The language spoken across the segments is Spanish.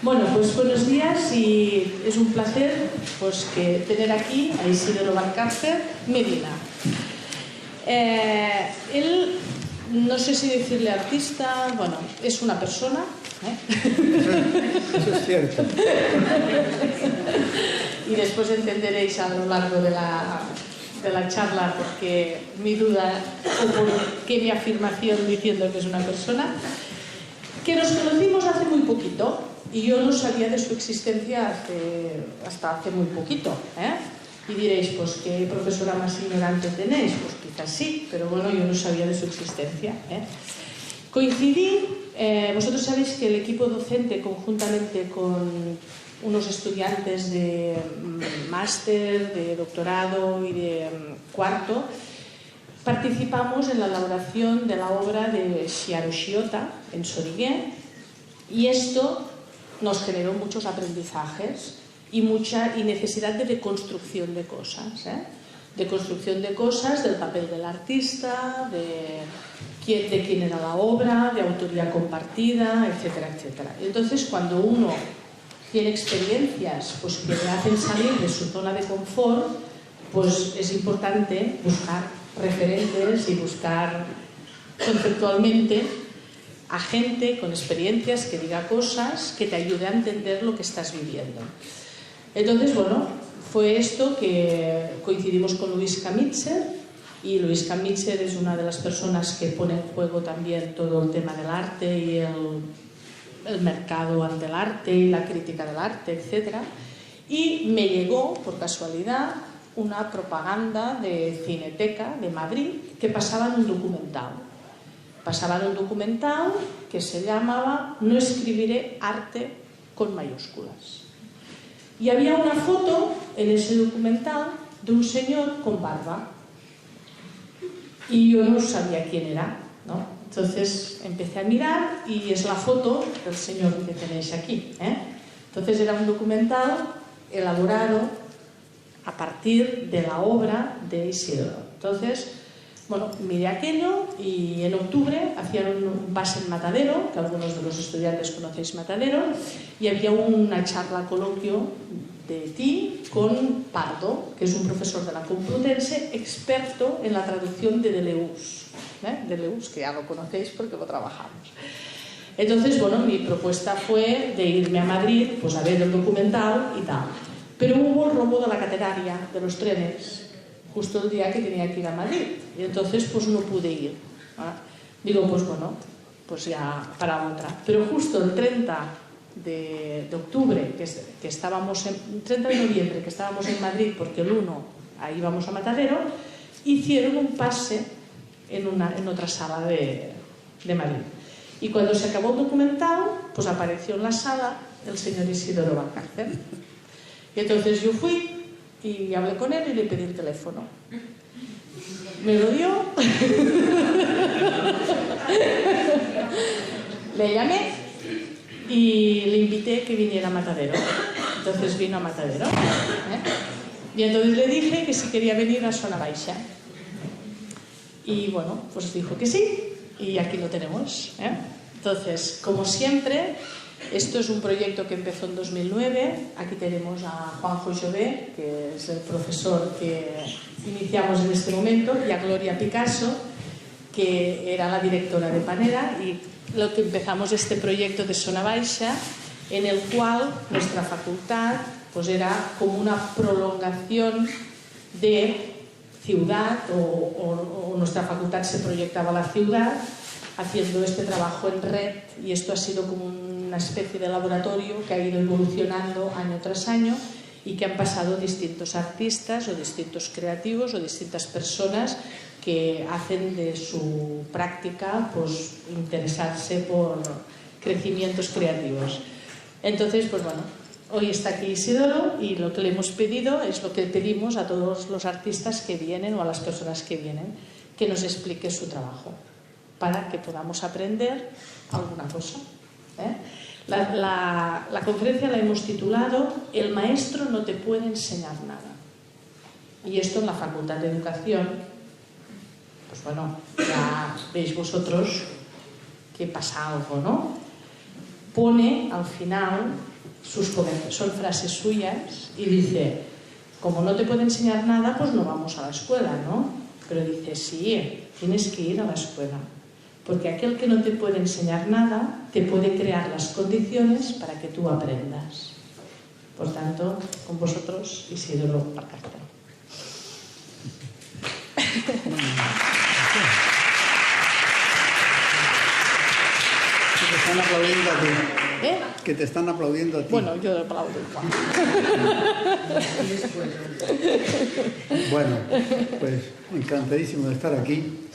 Bueno, pues buenos días y es un placer pues, tener aquí a Isidoro Valcárcer Medina. Él, no sé si decirle artista, bueno, es una persona. Eso es cierto. Y después entenderéis a lo largo de la charla porque mi duda o por qué mi afirmación diciendo que es una persona, que nos conocimos hace muy poquito. Y yo no sabía de su existencia hasta hace muy poquito, Y diréis, pues, ¿qué profesora más ignorante tenéis? Pues quizás sí, pero bueno, yo no sabía de su existencia, Coincidí, vosotros sabéis que el equipo docente, conjuntamente con unos estudiantes de máster, de doctorado y de cuarto, participamos en la elaboración de la obra de Shiharu Shiota en Sorige, y esto nos generó muchos aprendizajes y necesidad de deconstrucción de cosas, de construcción de cosas, del papel del artista, de quién era la obra, de autoría compartida, etcétera, etcétera. Entonces, cuando uno tiene experiencias pues, que le hacen salir de su zona de confort, pues es importante buscar referentes y buscar conceptualmente a gente con experiencias que diga cosas que te ayude a entender lo que estás viviendo. Entonces, bueno, fue esto que coincidimos con Luis Kamitzer, y Luis Kamitzer es una de las personas que pone en juego también todo el tema del arte y el mercado ante el arte y la crítica del arte, etc. Y me llegó, por casualidad, una propaganda de Cineteca de Madrid que pasaba en un documental. Pasaban un documental que se llamaba No escribiré arte con mayúsculas. Y había una foto en ese documental de un señor con barba. Y yo no sabía quién era, ¿no? Entonces empecé a mirar y es la foto del señor que tenéis aquí, Entonces era un documental elaborado a partir de la obra de Isidoro. Entonces, bueno, miré aquello y en octubre hacían un pase en Matadero, que algunos de los estudiantes conocéis Matadero, y había una charla coloquio de ti con Pardo, que es un profesor de la Complutense, experto en la traducción de Deleuze, Deleuze, que ya lo conocéis porque lo trabajamos. Entonces, bueno, mi propuesta fue de irme a Madrid, pues a ver el documental y tal. Pero hubo el robo de la cateraria de los trenes, justo el día que tenía que ir a Madrid, y entonces pues no pude ir. Digo, pues bueno, pues ya para otra. Pero justo el 30 de octubre, que estábamos 30 de noviembre, que estábamos en Madrid, porque el 1 ahí íbamos a Matadero, hicieron un pase en otra sala de Madrid. Y cuando se acabó el documental, pues apareció en la sala el señor Isidoro Valcárcer. Y entonces yo fui y hablé con él y le pedí el teléfono. Me lo dio. Le llamé y le invité que viniera a Matadero. Entonces vino a Matadero. Y entonces le dije que si quería venir a Zona Baixa. Y bueno, pues dijo que sí. Y aquí lo tenemos. Entonces, como siempre, esto es un proyecto que empezó en 2009. Aquí tenemos a Juanjo Jové, que es el profesor que iniciamos en este momento, y a Gloria Picasso, que era la directora de Panera, y lo que empezamos este proyecto de Zona Baixa, en el cual nuestra facultad pues era como una prolongación de ciudad, o nuestra facultad se proyectaba a la ciudad, haciendo este trabajo en red, y esto ha sido como una especie de laboratorio que ha ido evolucionando año tras año y que han pasado distintos artistas o distintos creativos o distintas personas que hacen de su práctica pues interesarse por crecimientos creativos. Entonces, pues bueno, hoy está aquí Isidoro y lo que le hemos pedido es lo que pedimos a todos los artistas que vienen o a las personas que vienen, que nos explique su trabajo, para que podamos aprender alguna cosa. La conferencia la hemos titulado El maestro no te puede enseñar nada. Y esto en la Facultad de Educación, pues bueno, ya veis vosotros que pasa algo, ¿no? Pone al final son frases suyas, y dice, como no te puede enseñar nada, pues no vamos a la escuela, ¿no? Pero dice, sí, tienes que ir a la escuela, porque aquel que no te puede enseñar nada te puede crear las condiciones para que tú aprendas. Por tanto, con vosotros, Isidoro Parcarta. Que te están aplaudiendo a ti. Que te están aplaudiendo a ti. Bueno, yo aplaudo. Bueno, pues encantadísimo de estar aquí.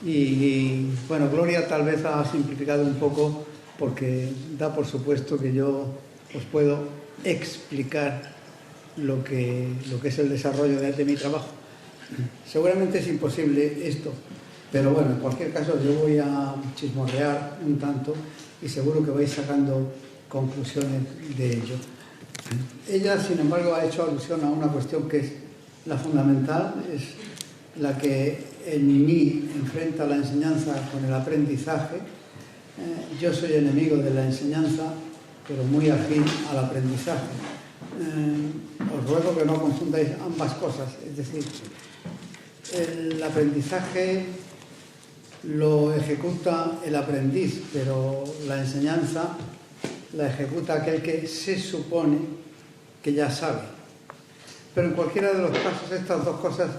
Y bueno, Gloria tal vez ha simplificado un poco porque da por supuesto que yo os puedo explicar lo que es el desarrollo de mi trabajo. Seguramente es imposible esto, pero bueno, en cualquier caso yo voy a chismorrear un tanto y seguro que vais sacando conclusiones de ello. Ella, sin embargo, ha hecho alusión a una cuestión que es la fundamental, es la que en mí enfrenta la enseñanza con el aprendizaje. Yo soy enemigo de la enseñanza, pero muy afín al aprendizaje. Os ruego que no confundáis ambas cosas, es decir, el aprendizaje lo ejecuta el aprendiz, pero la enseñanza la ejecuta aquel que se supone que ya sabe. Pero en cualquiera de los casos estas dos cosas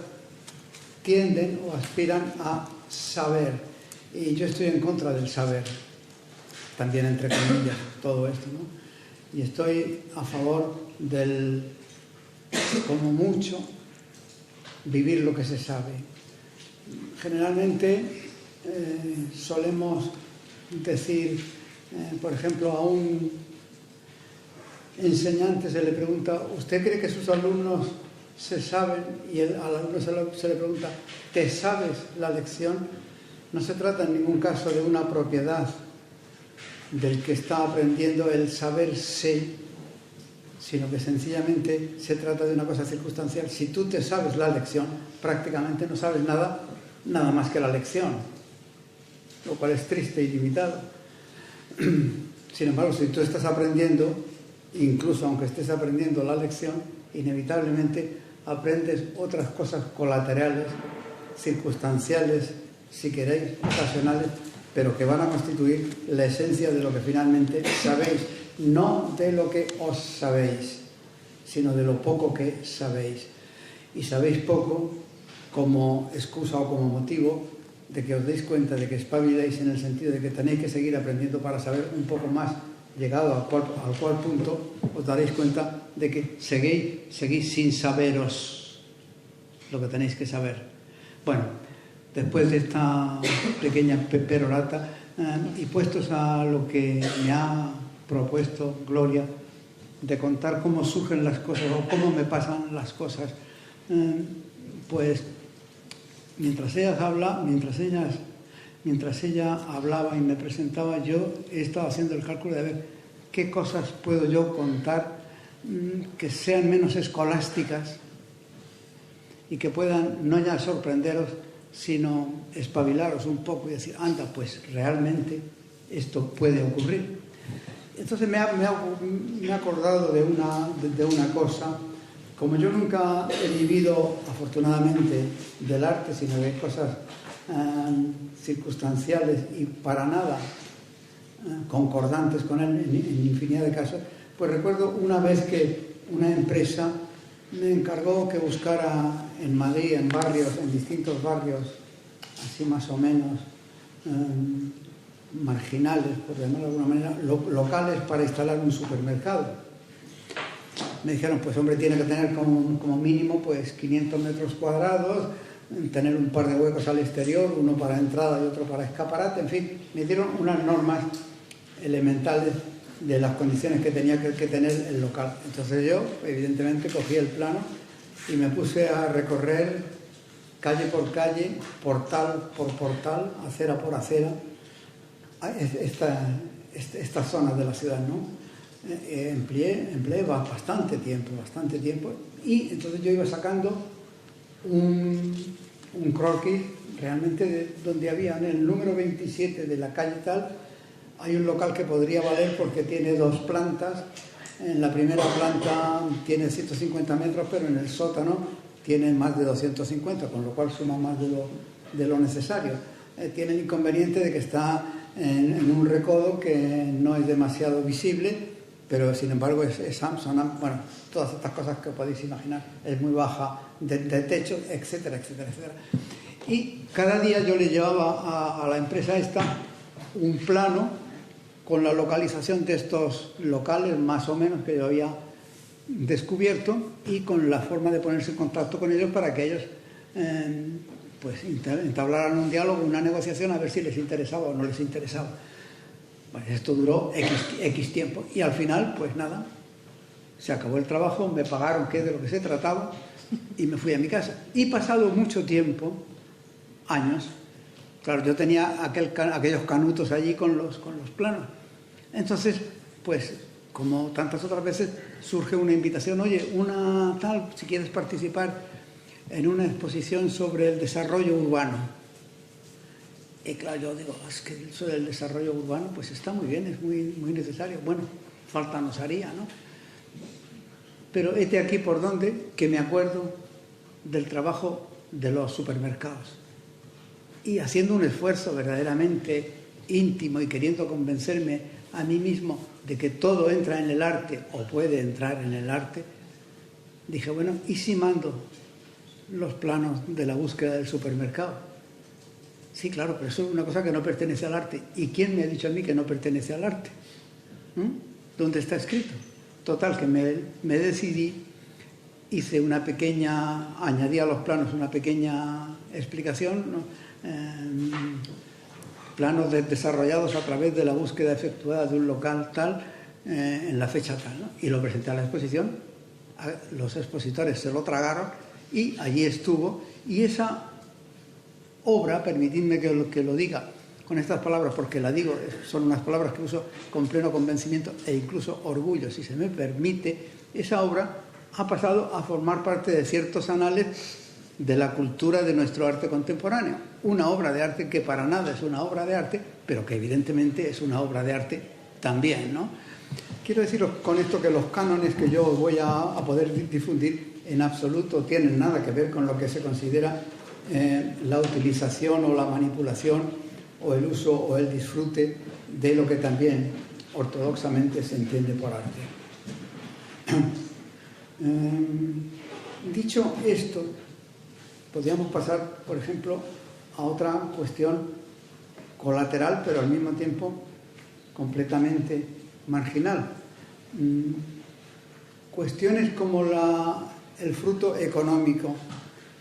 tienden o aspiran a saber, y yo estoy en contra del saber, también entre comillas, todo esto, ¿no? Y estoy a favor del, como mucho, vivir lo que se sabe. Generalmente solemos decir, por ejemplo, a un enseñante se le pregunta, ¿usted cree que sus alumnos se saben? Y al alumno se le pregunta, ¿te sabes la lección? No se trata en ningún caso de una propiedad del que está aprendiendo el saberse, sino que sencillamente se trata de una cosa circunstancial. Si tú te sabes la lección, prácticamente no sabes nada más que la lección, lo cual es triste y limitado. Sin embargo, si tú estás aprendiendo, incluso aunque estés aprendiendo la lección, inevitablemente aprendes otras cosas colaterales, circunstanciales, si queréis, ocasionales, pero que van a constituir la esencia de lo que finalmente sabéis, no de lo que os sabéis, sino de lo poco que sabéis. Y sabéis poco como excusa o como motivo de que os deis cuenta de que espabiléis, en el sentido de que tenéis que seguir aprendiendo para saber un poco más. Llegado al cual punto os daréis cuenta de que seguís sin saberos lo que tenéis que saber. Bueno, después de esta pequeña perorata y puestos a lo que me ha propuesto Gloria, de contar cómo surgen las cosas o cómo me pasan las cosas, pues mientras ella hablaba y me presentaba, yo he estado haciendo el cálculo de ver qué cosas puedo yo contar que sean menos escolásticas y que puedan no ya sorprenderos, sino espabilaros un poco y decir, anda, pues realmente esto puede ocurrir. Entonces me he acordado de una cosa. Como yo nunca he vivido, afortunadamente, del arte, sino de cosas circunstanciales y para nada concordantes con él en infinidad de casos, pues recuerdo una vez que una empresa me encargó que buscara en Madrid, en distintos barrios, así más o menos marginales, por llamarlo de alguna manera, locales para instalar un supermercado. Me dijeron, pues hombre, tiene que tener como mínimo pues 500 metros cuadrados, tener un par de huecos al exterior, uno para entrada y otro para escaparate, en fin, me dieron unas normas elementales de las condiciones que tenía que tener el local. Entonces yo, evidentemente, cogí el plano y me puse a recorrer calle por calle, portal por portal, acera por acera, esta zona de la ciudad, ¿no? Empleé bastante tiempo, y entonces yo iba sacando un croquis realmente donde había en el número 27 de la calle tal, hay un local que podría valer porque tiene 2 plantas, en la primera planta tiene 150 metros, pero en el sótano tiene más de 250, con lo cual suma más de lo necesario. Tiene el inconveniente de que está en un recodo que no es demasiado visible, pero sin embargo bueno, todas estas cosas que podéis imaginar, es muy baja de techo, etcétera, etcétera, etcétera. Y cada día yo le llevaba a la empresa esta un plano con la localización de estos locales, más o menos, que yo había descubierto, y con la forma de ponerse en contacto con ellos para que ellos pues entablaran un diálogo, una negociación, a ver si les interesaba o no les interesaba. Bueno, esto duró X tiempo y al final, pues nada, se acabó el trabajo, me pagaron, que es de lo que se trataba, y me fui a mi casa. Y pasado mucho tiempo, años, claro, yo tenía aquellos canutos allí con los planos. Entonces, pues, como tantas otras veces, surge una invitación, oye, una tal, si quieres participar en una exposición sobre el desarrollo urbano. Y claro, yo digo, es que eso del desarrollo urbano, pues está muy bien, es muy, muy necesario. Bueno, falta nos haría, ¿no? Pero hete aquí por donde que me acuerdo del trabajo de los supermercados. Y haciendo un esfuerzo verdaderamente íntimo y queriendo convencerme a mí mismo de que todo entra en el arte o puede entrar en el arte, dije, bueno, ¿y si mando los planos de la búsqueda del supermercado? Sí, claro, pero eso es una cosa que no pertenece al arte. ¿Y quién me ha dicho a mí que no pertenece al arte? ¿Dónde está escrito? Total, que me decidí, hice una pequeña, añadí a los planos una pequeña explicación, ¿no? Planos desarrollados a través de la búsqueda efectuada de un local tal, en la fecha tal, ¿no? Y lo presenté a la exposición, los expositores se lo tragaron y allí estuvo. Y esa obra, permitidme que lo diga con estas palabras, porque la digo, son unas palabras que uso con pleno convencimiento e incluso orgullo, si se me permite, esa obra ha pasado a formar parte de ciertos anales de la cultura de nuestro arte contemporáneo. Una obra de arte que para nada es una obra de arte, pero que evidentemente es una obra de arte también, ¿no? Quiero deciros con esto que los cánones que yo voy a poder difundir en absoluto tienen nada que ver con lo que se considera la utilización o la manipulación o el uso o el disfrute de lo que también ortodoxamente se entiende por arte. Dicho esto, podríamos pasar, por ejemplo, a otra cuestión colateral, pero al mismo tiempo completamente marginal. Cuestiones como el fruto económico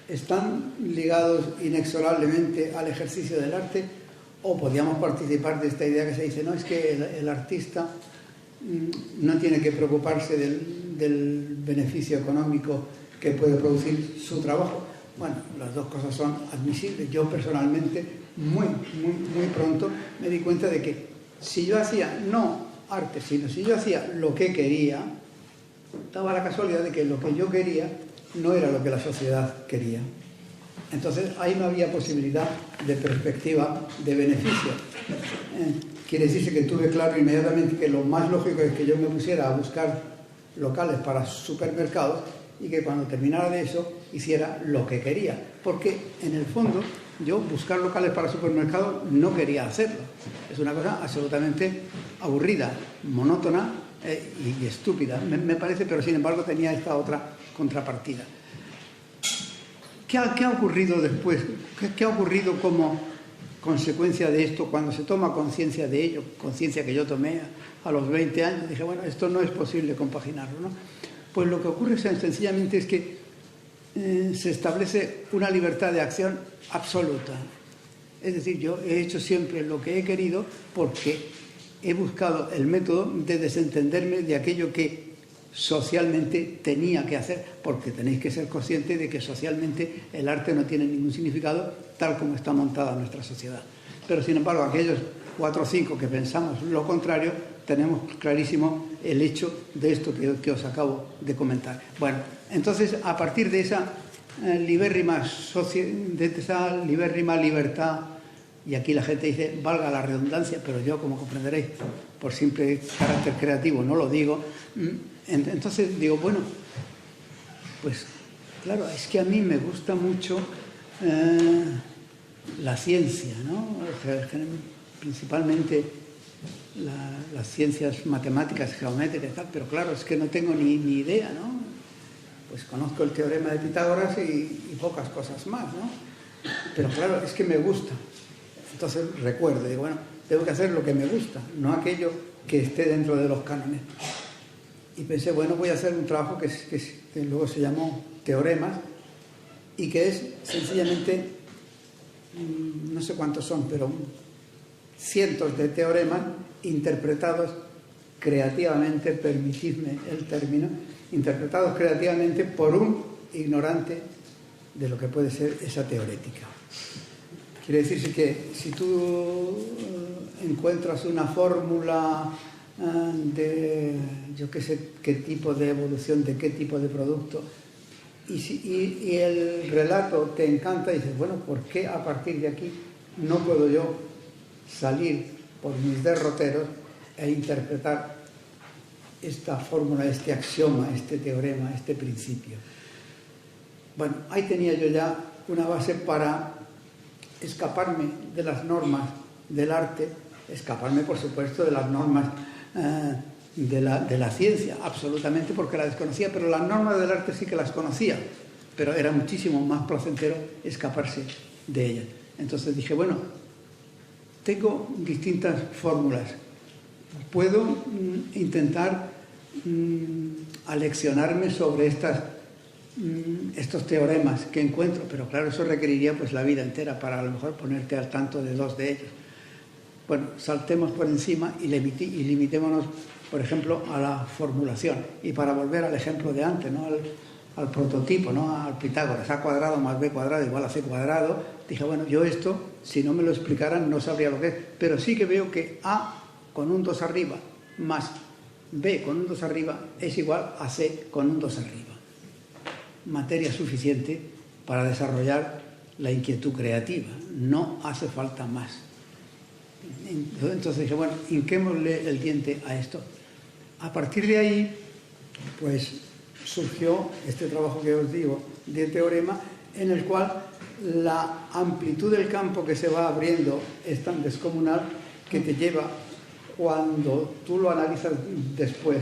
están ligados inexorablemente al ejercicio del arte, o podríamos participar de esta idea que se dice, no, es que el artista no tiene que preocuparse del beneficio económico que puede producir su trabajo. Bueno, las dos cosas son admisibles. Yo personalmente, muy pronto, me di cuenta de que si yo hacía, no arte, sino si yo hacía lo que quería, daba la casualidad de que lo que yo quería no era lo que la sociedad quería. Entonces, ahí no había posibilidad de perspectiva de beneficio. Quiere decirse que tuve claro inmediatamente que lo más lógico es que yo me pusiera a buscar locales para supermercados y que cuando terminara de eso hiciera lo que quería. Porque, en el fondo, yo buscar locales para supermercados no quería hacerlo. Es una cosa absolutamente aburrida, monótona y estúpida, me parece, pero sin embargo tenía esta otra contrapartida. ¿Qué ha ocurrido después? ¿Qué ha ocurrido como consecuencia de esto cuando se toma conciencia de ello? Conciencia que yo tomé a los 20 años. Dije, bueno, esto no es posible compaginarlo, ¿no? Pues lo que ocurre sencillamente es que se establece una libertad de acción absoluta. Es decir, yo he hecho siempre lo que he querido porque he buscado el método de desentenderme de aquello que socialmente tenía que hacer, porque tenéis que ser conscientes de que socialmente el arte no tiene ningún significado tal como está montada nuestra sociedad. Pero sin embargo, aquellos 4 o 5 que pensamos lo contrario, tenemos clarísimo el hecho de esto que os acabo de comentar. Bueno, entonces, a partir de esa libérrima libertad y aquí la gente dice, valga la redundancia, pero yo, como comprenderéis, por simple carácter creativo no lo digo. Entonces digo, bueno, pues claro, es que a mí me gusta mucho la ciencia, ¿no? O sea, principalmente las ciencias matemáticas, geométricas y tal, pero claro, es que no tengo ni idea, ¿no? Pues conozco el teorema de Pitágoras y pocas cosas más, ¿no? Pero claro, es que me gusta. Entonces recuerdo, digo, bueno, tengo que hacer lo que me gusta, no aquello que esté dentro de los cánones. Y pensé, bueno, voy a hacer un trabajo que luego se llamó Teoremas y que es sencillamente, no sé cuántos son, pero cientos de teoremas interpretados creativamente, permitidme el término, interpretados creativamente por un ignorante de lo que puede ser esa teorética. Quiere decirse que si tú encuentras una fórmula de yo qué sé qué tipo de evolución, de qué tipo de producto, y el relato te encanta y dices, bueno, ¿por qué a partir de aquí no puedo yo salir por mis derroteros e interpretar esta fórmula, este axioma, este teorema, este principio? Bueno, ahí tenía yo ya una base para escaparme de las normas del arte, escaparme, por supuesto, de las normas de la ciencia, absolutamente, porque la desconocía, pero las normas del arte sí que las conocía, pero era muchísimo más placentero escaparse de ellas. Entonces dije, bueno, tengo distintas fórmulas, puedo intentar aleccionarme sobre estos teoremas que encuentro, pero claro, eso requeriría pues la vida entera para a lo mejor ponerte al tanto de dos de ellos. Bueno, saltemos por encima y limitémonos, por ejemplo, a la formulación. Y para volver al ejemplo de antes, ¿no? al prototipo, ¿no? Al Pitágoras, a cuadrado más b cuadrado igual a c cuadrado, dije, bueno, yo esto, si no me lo explicaran, no sabría lo que es, pero sí que veo que a con un 2 arriba más b con un 2 arriba es igual a c con un 2 arriba. Materia suficiente para desarrollar la inquietud creativa, no hace falta más. Entonces dije, bueno, hinquémosle el diente a esto. A partir de ahí, pues surgió este trabajo que os digo de teorema, en el cual la amplitud del campo que se va abriendo es tan descomunal que te lleva, cuando tú lo analizas después,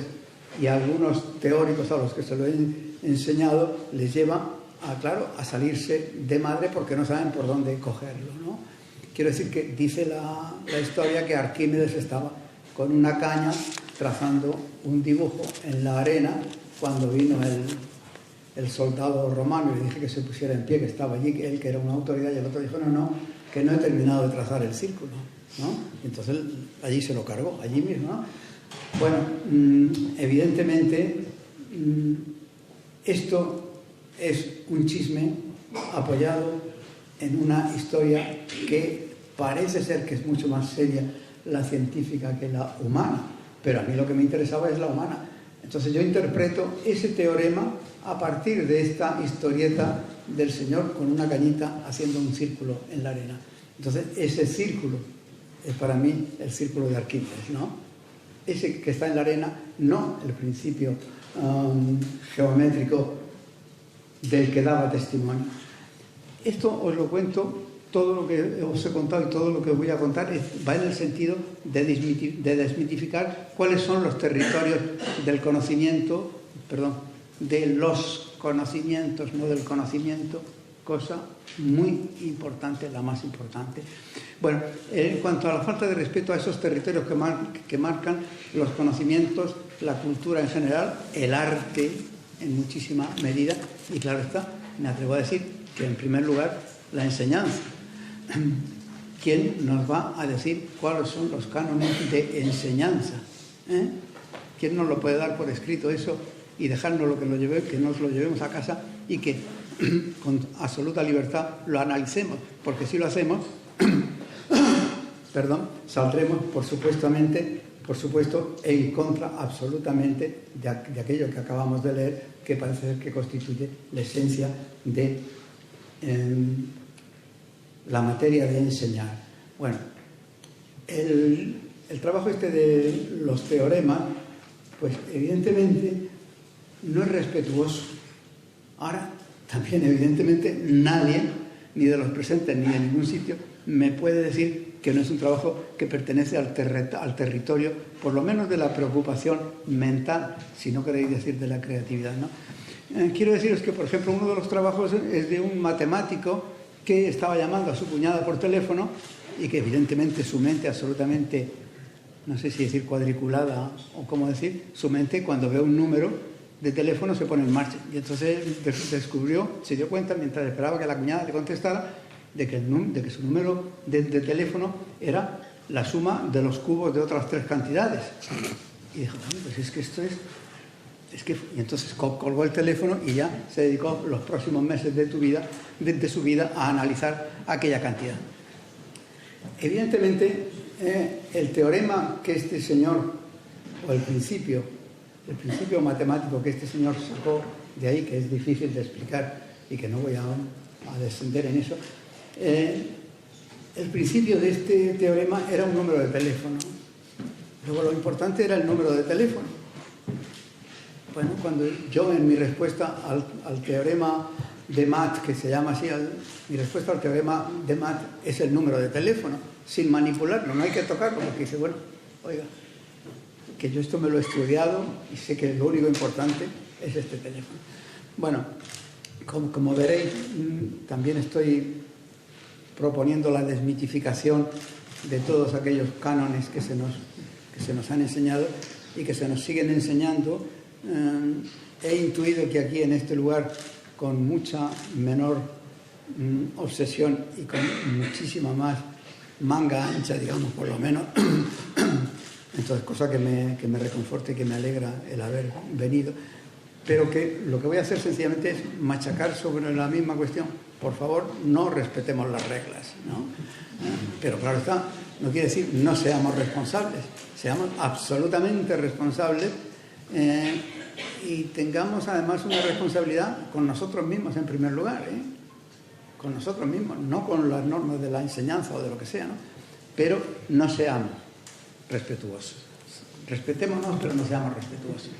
y a algunos teóricos a los que se lo he enseñado, les lleva a salirse de madre porque no saben por dónde cogerlo, ¿no? Quiero decir que dice la historia que Arquímedes estaba con una caña trazando un dibujo en la arena cuando vino el soldado romano y le dije que se pusiera en pie, que estaba allí, que él que era una autoridad, y el otro dijo, no, que no he terminado de trazar el círculo, ¿no? Entonces allí se lo cargó, allí mismo, ¿no? Bueno, evidentemente esto es un chisme apoyado en una historia que parece ser que es mucho más seria la científica que la humana, pero a mí lo que me interesaba es la humana. Entonces yo interpreto ese teorema a partir de esta historieta del señor con una cañita haciendo un círculo en la arena. Entonces ese círculo es para mí el círculo de Arquímedes, ¿no? Ese que está en la arena, no el principio geométrico del que daba testimonio. Esto os lo cuento, todo lo que os he contado y todo lo que os voy a contar va en el sentido de desmitificar cuáles son los territorios del conocimiento, de los conocimientos, no del conocimiento, cosa muy importante, la más importante. Bueno, en cuanto a la falta de respeto a esos territorios que marcan los conocimientos, la cultura en general, el arte en muchísima medida, y claro está, me atrevo a decir que en primer lugar la enseñanza. ¿Quién nos va a decir cuáles son los cánones de enseñanza? ¿Quién nos lo puede dar por escrito eso y dejarnos que nos lo llevemos a casa y que con absoluta libertad lo analicemos? Porque si lo hacemos, saldremos por supuesto en contra absolutamente de aquello que acabamos de leer, que parece ser que constituye la esencia de la materia de enseñar. Bueno, el trabajo este de los teoremas, pues evidentemente no es respetuoso. Ahora, también evidentemente nadie, ni de los presentes ni de ningún sitio, me puede decir que no es un trabajo que pertenece al territorio, por lo menos de la preocupación mental, si no queréis decir de la creatividad, ¿no? Quiero deciros que, por ejemplo, uno de los trabajos es de un matemático que estaba llamando a su cuñada por teléfono y que evidentemente su mente absolutamente, no sé si decir cuadriculada o cómo decir, su mente cuando ve un número de teléfono se pone en marcha. Y entonces se dio cuenta, mientras esperaba que la cuñada le contestara, de que su número de teléfono era la suma de los cubos de otras 3 cantidades. Y dijo, pues es que esto es... Y entonces colgó el teléfono y ya se dedicó los próximos meses de su vida a analizar aquella cantidad. Evidentemente, el teorema que este señor, o el principio matemático que este señor sacó de ahí, que es difícil de explicar y que no voy a descender en eso, el principio de este teorema era un número de teléfono. Luego lo importante era el número de teléfono. Bueno, cuando yo en mi respuesta al teorema de Math, que se llama así, mi respuesta al teorema de Math es el número de teléfono, sin manipularlo, no hay que tocarlo, porque dice, bueno, oiga, que yo esto me lo he estudiado y sé que lo único importante es este teléfono. Bueno, como veréis, también estoy proponiendo la desmitificación de todos aquellos cánones que se nos han enseñado y que se nos siguen enseñando. He intuido que aquí en este lugar, con mucha menor obsesión y con muchísima más manga ancha, digamos, por lo menos, entonces cosa que me reconforta y que me alegra el haber venido, pero que lo que voy a hacer sencillamente es machacar sobre la misma cuestión. Por favor, no respetemos las reglas, ¿no? Pero claro está, no quiere decir no seamos responsables, seamos absolutamente responsables. Y tengamos además una responsabilidad con nosotros mismos en primer lugar, con nosotros mismos, no con las normas de la enseñanza o de lo que sea, ¿no? Pero no seamos respetuosos. Respetémonos, pero no seamos respetuosos.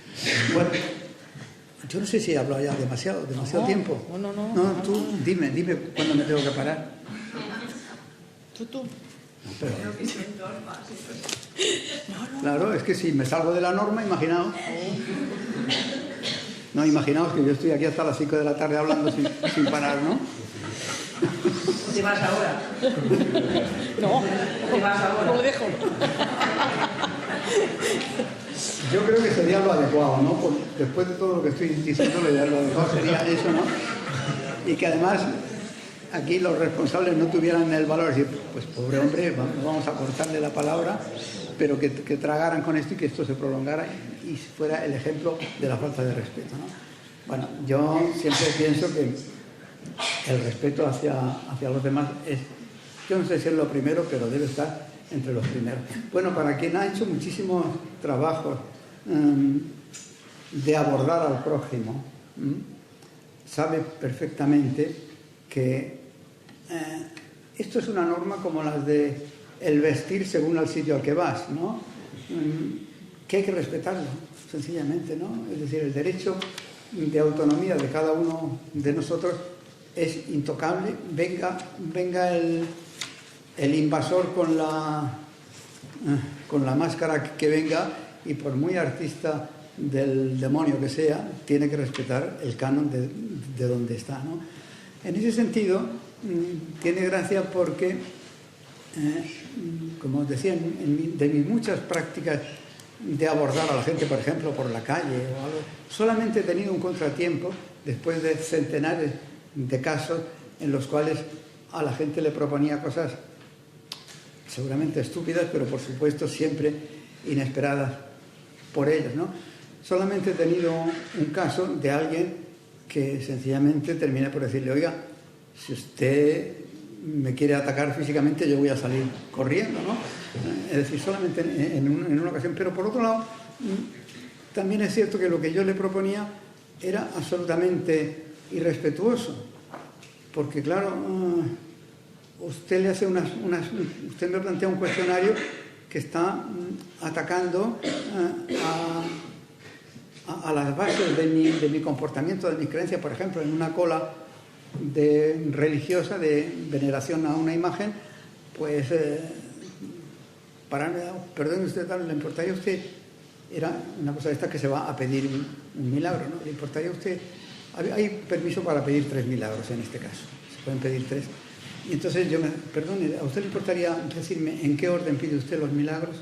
Bueno, yo no sé si he hablado ya demasiado tiempo. No, tú dime cuándo me tengo que parar. Tú. Pero, claro, es que si me salgo de la norma, imaginaos. No, imaginaos que yo estoy aquí hasta las 5 de la tarde hablando sin parar, ¿no? ¿Te vas ahora? No. ¿Te vas ahora? No lo dejo. Yo creo que sería lo adecuado, ¿no? Porque después de todo lo que estoy diciendo, lo adecuado sería eso, ¿no? Y que además aquí los responsables no tuvieran el valor de decir, pues pobre hombre, vamos a cortarle la palabra, pero que tragaran con esto y que esto se prolongara y fuera el ejemplo de la falta de respeto, ¿no? Bueno, yo siempre pienso que el respeto hacia los demás es, yo no sé si es lo primero, pero debe estar entre los primeros. Bueno, para quien ha hecho muchísimos trabajos de abordar al prójimo, sabe perfectamente que esto es una norma como las de el vestir según el sitio al que vas, ¿no? Que hay que respetarlo, sencillamente, ¿no? Es decir, el derecho de autonomía de cada uno de nosotros es intocable, venga el invasor con la máscara que venga, y por muy artista del demonio que sea, tiene que respetar el canon de donde está, ¿no? En ese sentido, tiene gracia porque, como os decía, de mis muchas prácticas de abordar a la gente, por ejemplo, por la calle o algo, solamente he tenido un contratiempo después de centenares de casos en los cuales a la gente le proponía cosas seguramente estúpidas, pero por supuesto siempre inesperadas por ellos, ¿no? Solamente he tenido un caso de alguien que sencillamente terminé por decirle, oiga, si usted me quiere atacar físicamente, yo voy a salir corriendo, ¿no? Es decir, solamente en una ocasión. Pero por otro lado, también es cierto que lo que yo le proponía era absolutamente irrespetuoso, porque claro, usted le hace usted me plantea un cuestionario que está atacando a las bases de mi comportamiento, de mis creencias. Por ejemplo, en una cola religiosa de veneración a una imagen, pues perdone usted, ¿le importaría a usted? Era una cosa de esta que se va a pedir un milagro, ¿no? ¿Le importaría a usted? Hay permiso para pedir 3 milagros en este caso, se pueden pedir 3. Y entonces perdone, ¿a usted le importaría decirme en qué orden pide usted los milagros?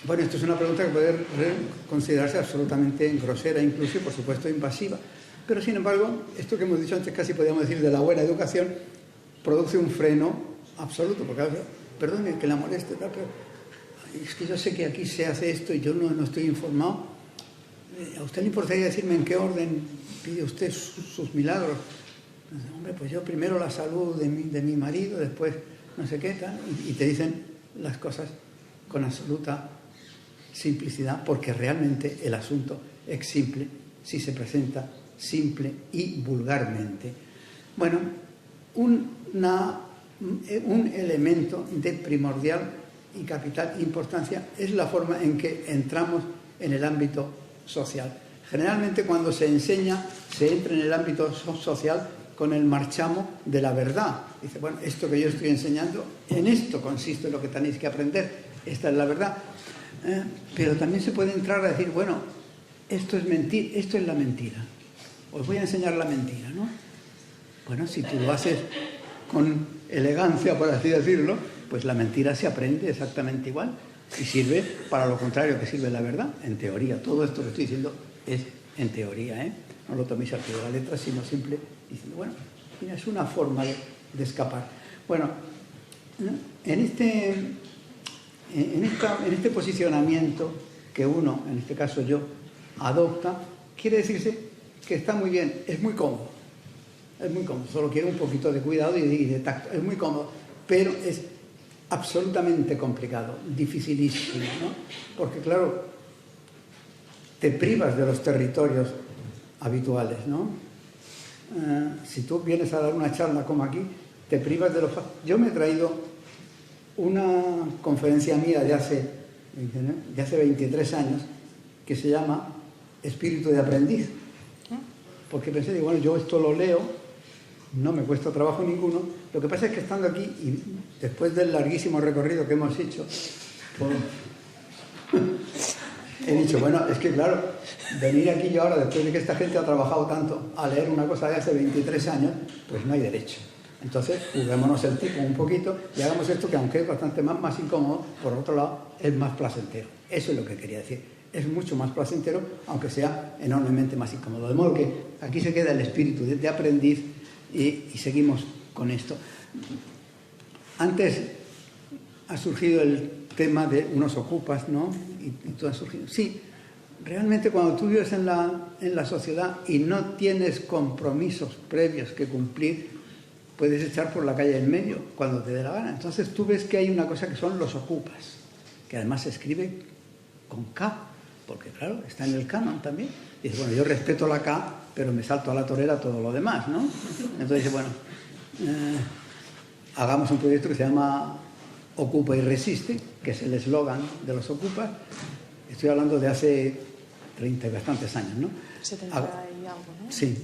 Bueno, esto es una pregunta que puede considerarse absolutamente grosera, incluso y por supuesto invasiva. Pero sin embargo, esto que hemos dicho antes, casi podríamos decir de la buena educación, produce un freno absoluto, porque perdone que la moleste, pero es que yo sé que aquí se hace esto y yo no estoy informado. ¿A usted le importaría decirme en qué orden pide usted sus milagros? Hombre, pues yo primero la salud de mi marido, después no sé qué tal, y te dicen las cosas con absoluta simplicidad, porque realmente el asunto es simple si se presenta simple y vulgarmente. Bueno, un elemento de primordial y capital importancia es la forma en que entramos en el ámbito social. Generalmente cuando se enseña, se entra en el ámbito social con el marchamo de la verdad. Dice, bueno, esto que yo estoy enseñando, en esto consiste lo que tenéis que aprender, esta es la verdad. Pero también se puede entrar a decir, bueno, esto es mentira, esto es la mentira. Os voy a enseñar la mentira, ¿no? Bueno, si tú lo haces con elegancia, por así decirlo, pues la mentira se aprende exactamente igual y sirve para lo contrario que sirve la verdad, en teoría. Todo esto que estoy diciendo es en teoría, ¿eh? No lo toméis al pie de la letra, sino simple diciendo, bueno, mira, es una forma de escapar. Bueno, en este posicionamiento que uno, en este caso yo, adopta, quiere decirse que está muy bien, es muy cómodo, solo quiere un poquito de cuidado y de tacto, es muy cómodo, pero es absolutamente complicado, dificilísimo, ¿no? Porque claro, te privas de los territorios habituales, ¿no? Si tú vienes a dar una charla como aquí, te privas de los... Yo me he traído una conferencia mía de hace 23 años que se llama Espíritu de Aprendiz, porque pensé, digo, bueno, yo esto lo leo, no me cuesta trabajo ninguno. Lo que pasa es que estando aquí y después del larguísimo recorrido que hemos hecho, he dicho, bueno, es que claro, venir aquí yo ahora, después de que esta gente ha trabajado tanto, a leer una cosa de hace 23 años, pues no hay derecho. Entonces, juguémonos el tipo un poquito y hagamos esto que, aunque es bastante más incómodo, por otro lado, es más placentero. Eso es lo que quería decir. Es mucho más placentero, aunque sea enormemente más incómodo. De modo que aquí se queda el espíritu de aprendiz y seguimos con esto. Antes ha surgido el tema de unos ocupas, ¿no? Y todo ha surgido. Sí, realmente cuando tú vives en la sociedad y no tienes compromisos previos que cumplir, puedes echar por la calle en medio cuando te dé la gana. Entonces tú ves que hay una cosa que son los ocupas, que además se escribe con K, porque claro, está en el canon también. Dice, bueno, yo respeto la K, pero me salto a la torera todo lo demás, ¿no? Entonces dice, bueno, hagamos un proyecto que se llama Ocupa y Resiste, que es el eslogan de los ocupas. Estoy hablando de hace 30 y bastantes años, ¿no? 70 y algo, ¿no? Sí.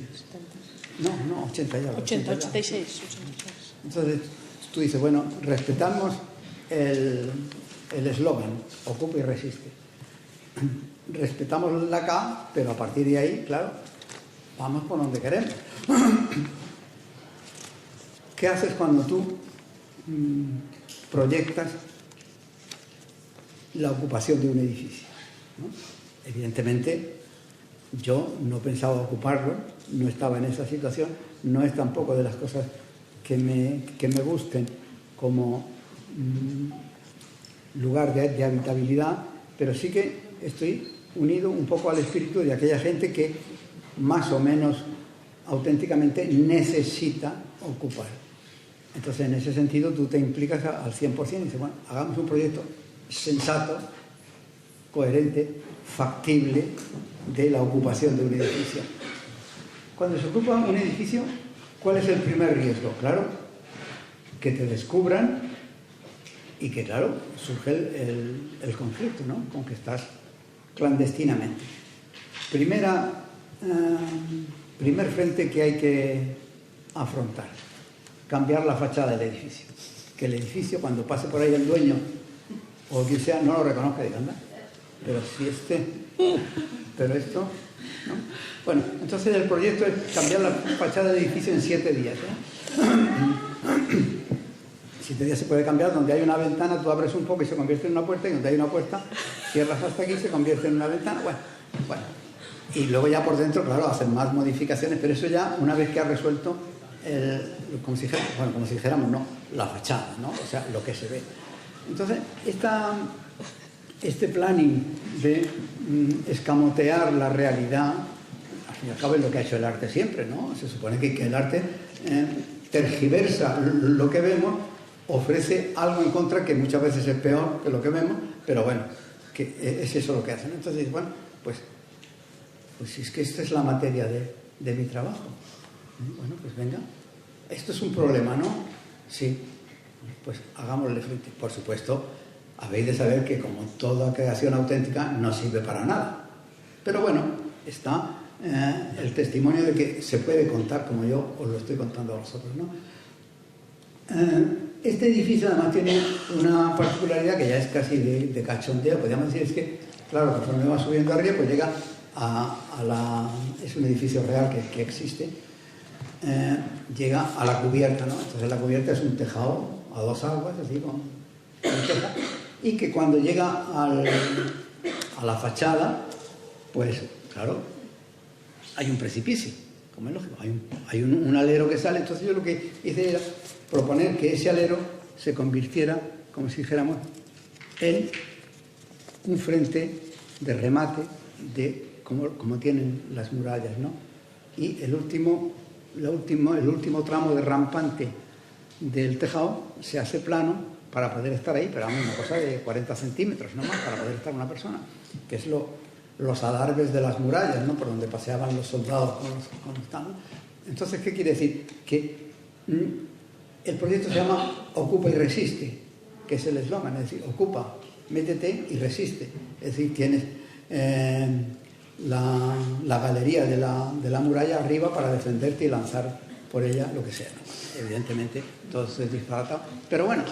70. No, 80 y algo. 86. Entonces tú dices, bueno, respetamos el eslogan, Ocupa y Resiste. Respetamos la K, pero a partir de ahí, claro, vamos por donde queremos. ¿Qué haces cuando tú proyectas la ocupación de un edificio, ¿no? Evidentemente, yo no pensaba ocuparlo, no estaba en esa situación, no es tampoco de las cosas que me gusten como lugar de habitabilidad, pero sí que estoy unido un poco al espíritu de aquella gente que más o menos auténticamente necesita ocupar. Entonces, en ese sentido, tú te implicas al 100% y dices, bueno, hagamos un proyecto sensato, coherente, factible de la ocupación de un edificio. Cuando se ocupa un edificio, ¿cuál es el primer riesgo? Claro, que te descubran y que, claro, surge el conflicto, ¿no? Con que estás clandestinamente. Primer frente que hay que afrontar: cambiar la fachada del edificio. Que el edificio, cuando pase por ahí el dueño o quien sea, no lo reconozca y diga, anda, pero si pero esto, ¿no? Bueno, entonces el proyecto es cambiar la fachada del edificio en 7 días, ¿eh? 7 días se puede cambiar. Donde hay una ventana, tú abres un poco y se convierte en una puerta, y donde hay una puerta, cierras hasta aquí y se convierte en una ventana. Bueno. Y luego ya por dentro, claro, hacen más modificaciones, pero eso ya una vez que has resuelto, como si dijéramos, no, la fachada, ¿no? O sea, lo que se ve. Entonces, este planning de escamotear la realidad, al fin y al cabo es lo que ha hecho el arte siempre, ¿no? Se supone que el arte tergiversa lo que vemos, ofrece algo en contra que muchas veces es peor que lo que vemos, pero bueno, que es eso lo que hacen. Entonces, bueno, pues es que esta es la materia de mi trabajo. Bueno, pues venga, esto es un problema, ¿no? Sí, pues hagámosle frente. Por supuesto, habéis de saber que, como toda creación auténtica, no sirve para nada. Pero bueno, está el testimonio de que se puede contar como yo os lo estoy contando a vosotros, ¿no? Este edificio además tiene una particularidad que ya es casi de cachondeo, podríamos decir, es que, claro, conforme va subiendo arriba, pues llega es un edificio real que existe, llega a la cubierta, ¿no? Entonces la cubierta es un tejado a 2 aguas, así con teja, y que cuando llega a la fachada, pues claro, hay un precipicio, como es lógico, hay un alero que sale. Entonces yo lo que hice era proponer que ese alero se convirtiera, como si dijéramos, en un frente de remate como tienen las murallas, ¿no? Y el último tramo de rampante del tejado se hace plano para poder estar ahí, pero vamos, una cosa de 40 centímetros nomás para poder estar una persona, que es los adarves de las murallas, ¿no? Por donde paseaban los soldados con los tanos. Entonces, ¿qué quiere decir? Que el proyecto se llama Ocupa y Resiste, que es el eslogan, es decir, ocupa, métete y resiste. Es decir, tienes la galería de la muralla arriba para defenderte y lanzar por ella lo que sea, ¿no? Evidentemente todo esto es disparatado, pero bueno,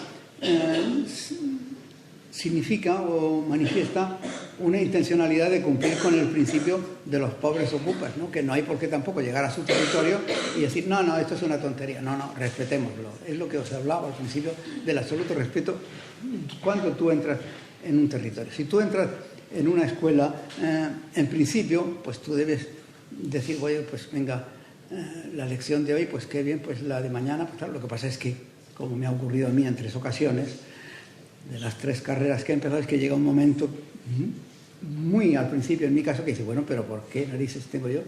significa o manifiesta una intencionalidad de cumplir con el principio de los pobres ocupas, ¿no? Que no hay por qué tampoco llegar a su territorio y decir, no, esto es una tontería, no, respetémoslo. Es lo que os hablaba al principio del absoluto respeto cuando tú entras en un territorio. Si tú entras en una escuela, en principio, pues tú debes decir, oye, pues venga, la lección de hoy, pues qué bien, pues la de mañana, pues claro, lo que pasa es que, como me ha ocurrido a mí en 3 ocasiones, de las 3 carreras que he empezado, es que llega un momento muy al principio, en mi caso, que dice, bueno, pero ¿por qué narices tengo yo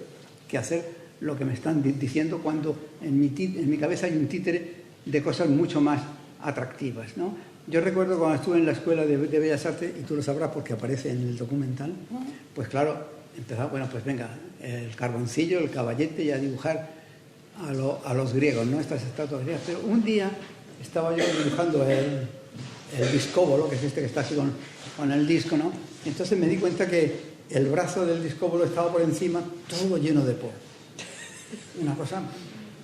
que hacer lo que me están diciendo cuando en mi cabeza hay un títere de cosas mucho más atractivas, ¿no? Yo recuerdo cuando estuve en la Escuela de Bellas Artes, y tú lo sabrás porque aparece en el documental, pues claro, empezaba, bueno, pues venga, el carboncillo, el caballete y a dibujar a los griegos, ¿no? Estas estatuas griegas. Pero un día estaba yo dibujando el discóbolo, que es este que está así con el disco, ¿no? Entonces me di cuenta que el brazo del discóbolo estaba por encima, todo lleno de polvo. Una cosa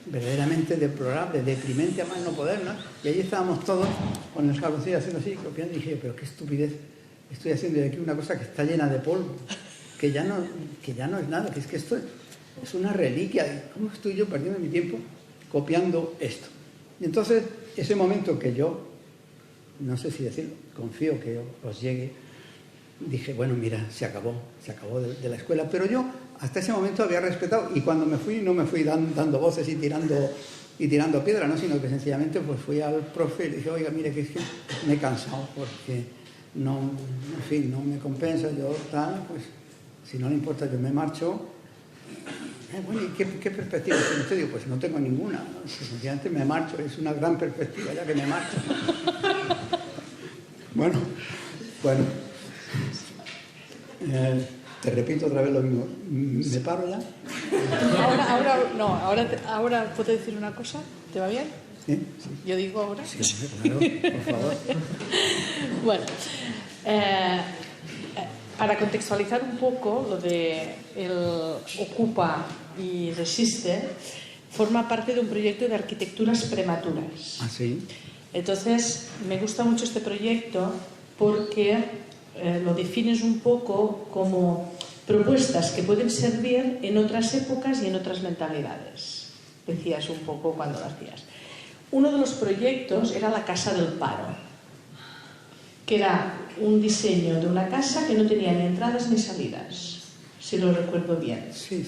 verdaderamente deplorable, deprimente a más no poder, ¿no? Y ahí estábamos todos con el carboncillo haciendo así, copiando, y dije, pero qué estupidez estoy haciendo de aquí una cosa que está llena de polvo, que ya no es nada, que es que esto es una reliquia. ¿Cómo estoy yo perdiendo mi tiempo copiando esto? Y entonces, ese momento que yo, no sé si decirlo, confío que os llegue, dije, bueno, mira, se acabó de la escuela, pero yo hasta ese momento había respetado, y cuando me fui no me fui dando voces y tirando piedra, ¿no? Sino que sencillamente pues fui al profe y le dije, oiga, mire, que es que me he cansado porque no, en fin, no me compensa, yo tal, pues si no le importa yo me marcho. Bueno, ¿y qué perspectiva tiene usted? Digo, pues no tengo ninguna, ¿no? Sencillamente me marcho, es una gran perspectiva ya que me marcho, ¿no? Bueno. Te repito otra vez lo mismo. ¿Me paro ya? Ahora puedo decir una cosa. ¿Te va bien? Sí. Yo digo ahora. Sí, claro, por favor. Bueno, para contextualizar un poco lo de el Ocupa y Resiste, forma parte de un proyecto de arquitecturas prematuras. ¿Ah, sí? Entonces, me gusta mucho este proyecto porque lo defines un poco como propuestas que pueden servir en otras épocas y en otras mentalidades. Decías un poco cuando lo hacías. Uno de los proyectos era la Casa del Paro, que era un diseño de una casa que no tenía ni entradas ni salidas, si lo recuerdo bien. Sí,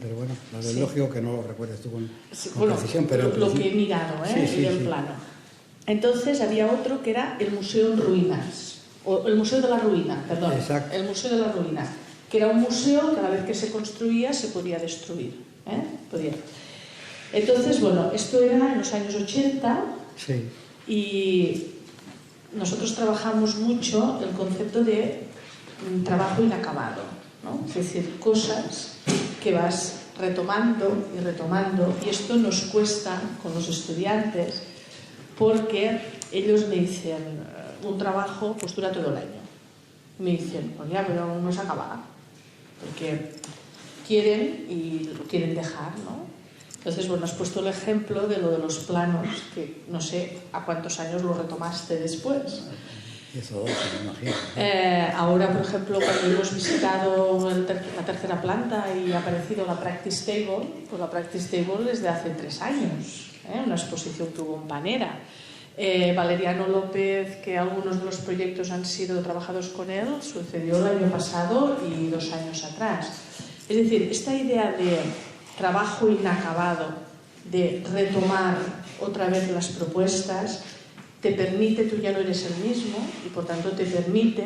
pero bueno, es Sí. lógico que no lo recuerdes tú con Bueno, precisión, pero... lo que he mirado, y el plano. Entonces había otro que era el Museo en Ruinas, o el Museo de la Ruina, perdón. Exacto. El Museo de la Ruina, que era un museo que a la vez que se construía se podía destruir. Podía. Entonces, bueno, esto era en los años 80 Sí. y nosotros trabajamos mucho el concepto de trabajo inacabado, ¿no? Es decir, cosas que vas retomando y retomando, y esto nos cuesta con los estudiantes porque ellos me dicen, un trabajo pues dura todo el año. Me dicen, pues ya, pero no se acaba, porque quieren y lo quieren dejar, ¿no? Entonces, bueno, has puesto el ejemplo de lo de los planos, que no sé a cuántos años lo retomaste después. Eso, me imagino. Ahora, por ejemplo, cuando hemos visitado la tercera planta y ha aparecido la Practice Table, pues la Practice Table es de hace 3 años, una exposición que hubo en Panera. Valeriano López, que algunos de los proyectos han sido trabajados con él, sucedió el año pasado y 2 años atrás. Es decir, esta idea de trabajo inacabado, de retomar otra vez las propuestas, te permite, tú ya no eres el mismo y por tanto te permite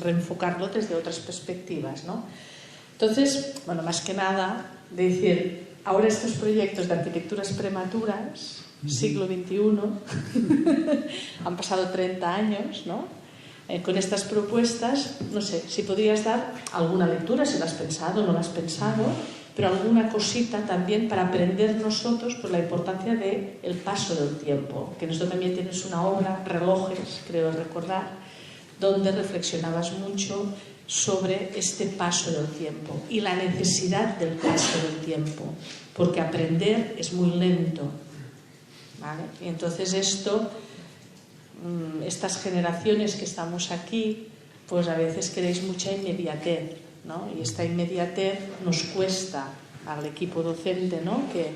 reenfocarlo desde otras perspectivas, ¿no? Entonces, bueno, más que nada, decir, ahora estos proyectos de arquitecturas prematuras, siglo XXI, han pasado 30 años, ¿no? Con estas propuestas, no sé, si podrías dar alguna lectura, si la has pensado o no la has pensado, pero alguna cosita también para aprender nosotros por la importancia del paso del tiempo, que nosotros también tienes una obra, Relojes, creo recordar, donde reflexionabas mucho sobre este paso del tiempo y la necesidad del paso del tiempo, porque aprender es muy lento, ¿vale? Y entonces estas generaciones que estamos aquí, pues a veces queréis mucha inmediatez, ¿no? Y esta inmediatez nos cuesta al equipo docente, ¿no? que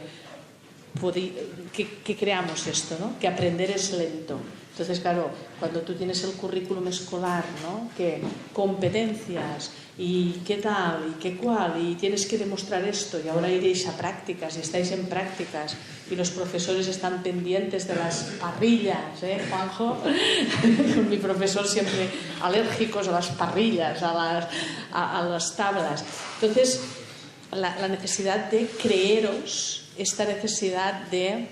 creamos esto, ¿no? Que aprender es lento. Entonces, claro, cuando tú tienes el currículum escolar, ¿no? Que competencias y qué tal y qué cual, y tienes que demostrar esto, y ahora iréis a prácticas y estáis en prácticas y los profesores están pendientes de las parrillas, Juanjo? Con mi profesor siempre alérgicos a las parrillas, a las tablas. Entonces, la necesidad de creeros, esta necesidad de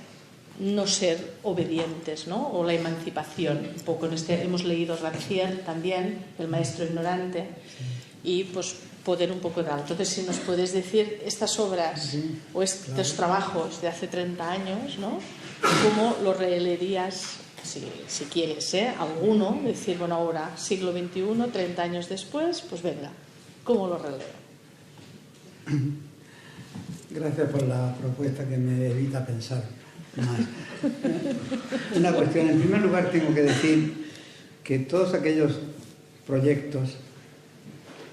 no ser obedientes, ¿no? O la emancipación, un poco hemos leído Rancière también, El maestro ignorante, y pues poder un poco dar. Entonces, si nos puedes decir estas obras o estos trabajos de hace 30 años, ¿no? ¿Cómo lo releerías, si quieres, alguno? Decir, bueno, ahora, siglo XXI, 30 años después, pues venga, ¿cómo lo releo? Gracias por la propuesta que me evita pensar más. Una cuestión, en primer lugar tengo que decir que todos aquellos proyectos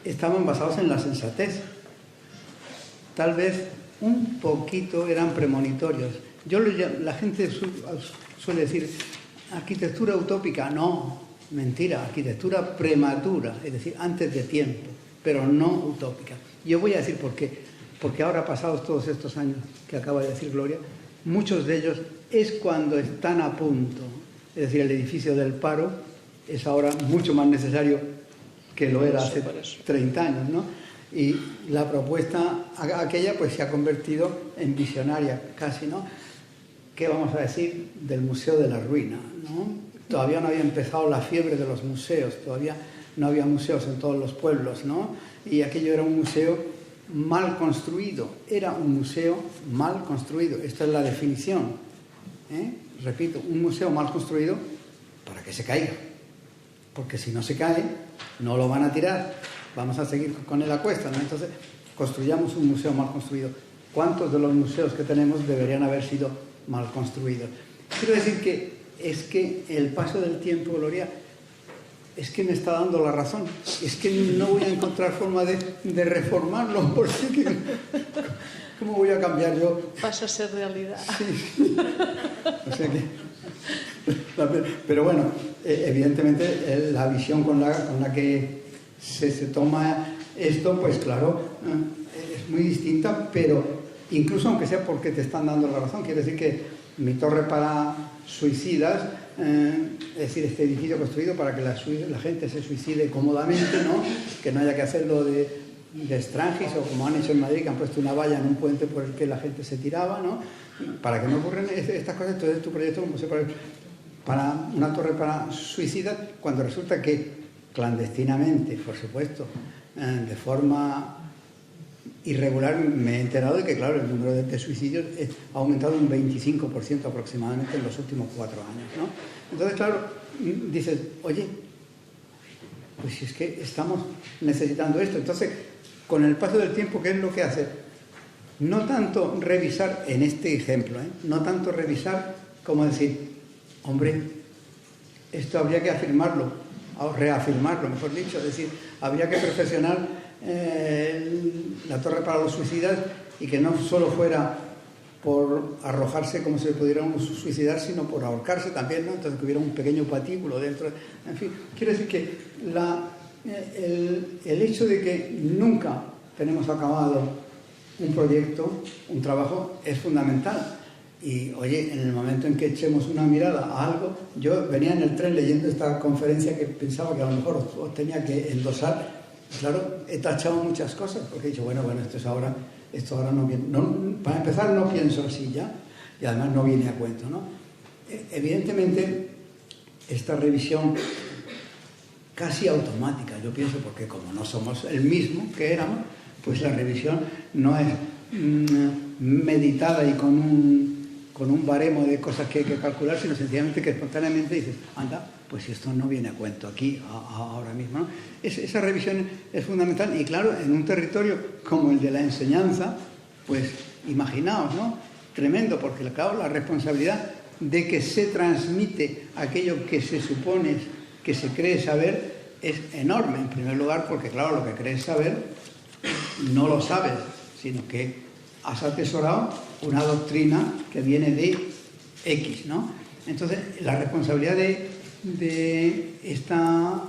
estaban basados en la sensatez. Tal vez un poquito eran premonitorios. La gente suele decir arquitectura utópica. No, mentira, arquitectura prematura, es decir, antes de tiempo, pero no utópica. Yo voy a decir por qué. Porque ahora, pasados todos estos años que acaba de decir Gloria, muchos de ellos es cuando están a punto. Es decir, el edificio del Paro es ahora mucho más necesario que lo era hace 30 años, ¿no? Y la propuesta aquella pues se ha convertido en visionaria casi, ¿no? ¿Qué vamos a decir del Museo de la Ruina, ¿no? Todavía no había empezado la fiebre de los museos, todavía no había museos en todos los pueblos, ¿no? Y aquello era un museo mal construido, era un museo mal construido. Esta es la definición. Repito, un museo mal construido para que se caiga. Porque si no se cae, no lo van a tirar. Vamos a seguir con él a cuesta, ¿no? Entonces, construyamos un museo mal construido. ¿Cuántos de los museos que tenemos deberían haber sido mal construidos? Quiero decir que es que el paso del tiempo, Gloria, es que me está dando la razón. Es que no voy a encontrar forma de reformarlo, porque ¿cómo voy a cambiar yo? Pasa a ser realidad. Sí. O sea que, pero bueno, evidentemente la visión con la que se toma esto, pues claro, es muy distinta, pero incluso aunque sea porque te están dando la razón, quiere decir que mi torre para suicidas, es decir, este edificio construido para que la gente se suicide cómodamente, ¿no? Que no haya que hacerlo de estrangis, o como han hecho en Madrid, que han puesto una valla en un puente por el que la gente se tiraba, ¿no? Para que no ocurran estas cosas. Entonces tu proyecto como se para una torre para suicidas, cuando resulta que clandestinamente, por supuesto, de forma irregular, me he enterado de que, claro, el número de suicidios ha aumentado un 25% aproximadamente en los últimos 4 años, ¿no? Entonces, claro, dices, oye, pues si es que estamos necesitando esto. Entonces, con el paso del tiempo, ¿qué es lo que hace? No tanto revisar, en este ejemplo, no tanto revisar como decir, hombre, esto habría que afirmarlo, o reafirmarlo, mejor dicho, es decir, habría que perfeccionar la torre para los suicidas, y que no solo fuera por arrojarse como se pudiera uno suicidar, sino por ahorcarse también, ¿no? Entonces que hubiera un pequeño patíbulo dentro. En fin, quiero decir que el hecho de que nunca tenemos acabado un proyecto, un trabajo, es fundamental. Y oye, en el momento en que echemos una mirada a algo, yo venía en el tren leyendo esta conferencia que pensaba que a lo mejor os tenía que endosar. Claro, he tachado muchas cosas, porque he dicho, bueno, esto ahora no viene. No, para empezar, no pienso así ya, y además no viene a cuento, ¿no? Evidentemente, esta revisión casi automática, yo pienso, porque como no somos el mismo que éramos, pues la revisión no es meditada y con un baremo de cosas que hay que calcular, sino sencillamente que espontáneamente dices, anda, pues si esto no viene a cuento aquí, ahora mismo, ¿no? Esa revisión es fundamental, y claro, en un territorio como el de la enseñanza, pues imaginaos, ¿no? Tremendo, porque claro, la responsabilidad de que se transmite aquello que se supone, que se cree saber, es enorme. En primer lugar, porque claro, lo que crees saber no lo sabes, sino que has atesorado una doctrina que viene de X, ¿no? Entonces, la responsabilidad de esta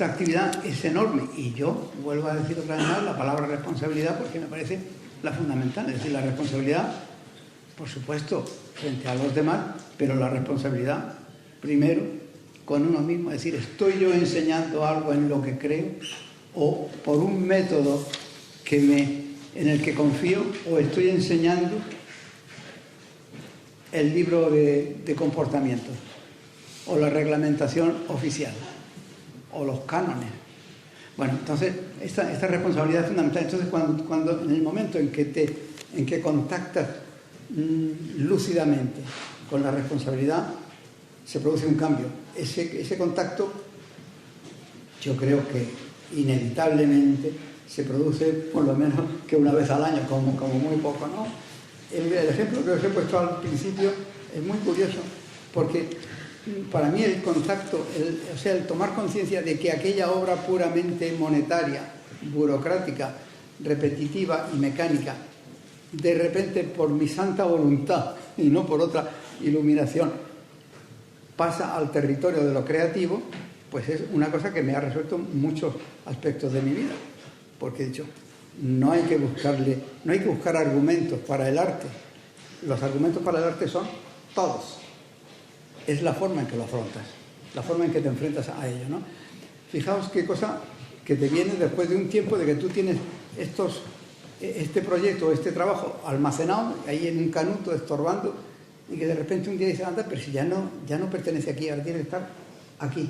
actividad es enorme, y yo vuelvo a decir otra vez más la palabra responsabilidad, porque me parece la fundamental. Es decir, la responsabilidad, por supuesto, frente a los demás, pero la responsabilidad primero con uno mismo. Es decir, ¿estoy yo enseñando algo en lo que creo, o por un método en el que confío, o estoy enseñando el libro de comportamiento, o la reglamentación oficial, o los cánones? Bueno, entonces esta responsabilidad es fundamental. Entonces, cuando en el momento en que contactas lúcidamente con la responsabilidad, se produce un cambio. Ese contacto, yo creo que inevitablemente se produce por lo menos que una vez al año, como muy poco, ¿no? El ejemplo que os he puesto al principio es muy curioso, porque para mí el contacto, el tomar conciencia de que aquella obra puramente monetaria, burocrática, repetitiva y mecánica, de repente por mi santa voluntad y no por otra iluminación, pasa al territorio de lo creativo, pues es una cosa que me ha resuelto muchos aspectos de mi vida, porque he dicho, no hay que buscar argumentos para el arte. Los argumentos para el arte son todos. Es la forma en que lo afrontas, la forma en que te enfrentas a ello, ¿no? Fijaos qué cosa que te viene después de un tiempo de que tú tienes este proyecto, este trabajo almacenado ahí en un canuto, estorbando, y que de repente un día dices, anda, pero si ya no pertenece aquí, ahora tiene que estar aquí.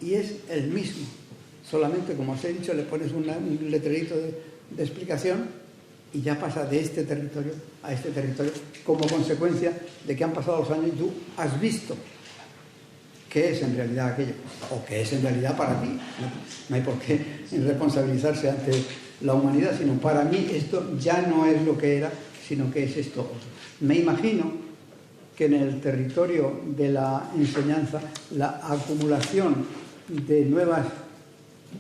Y es el mismo. Solamente, como os he dicho, le pones un letrerito de explicación y ya pasa de este territorio a este territorio como consecuencia de que han pasado los años y tú has visto qué es en realidad aquello, o qué es en realidad para ti. No hay por qué responsabilizarse ante la humanidad, sino para mí esto ya no es lo que era, sino que es esto otro. Me imagino que en el territorio de la enseñanza, la acumulación de nuevas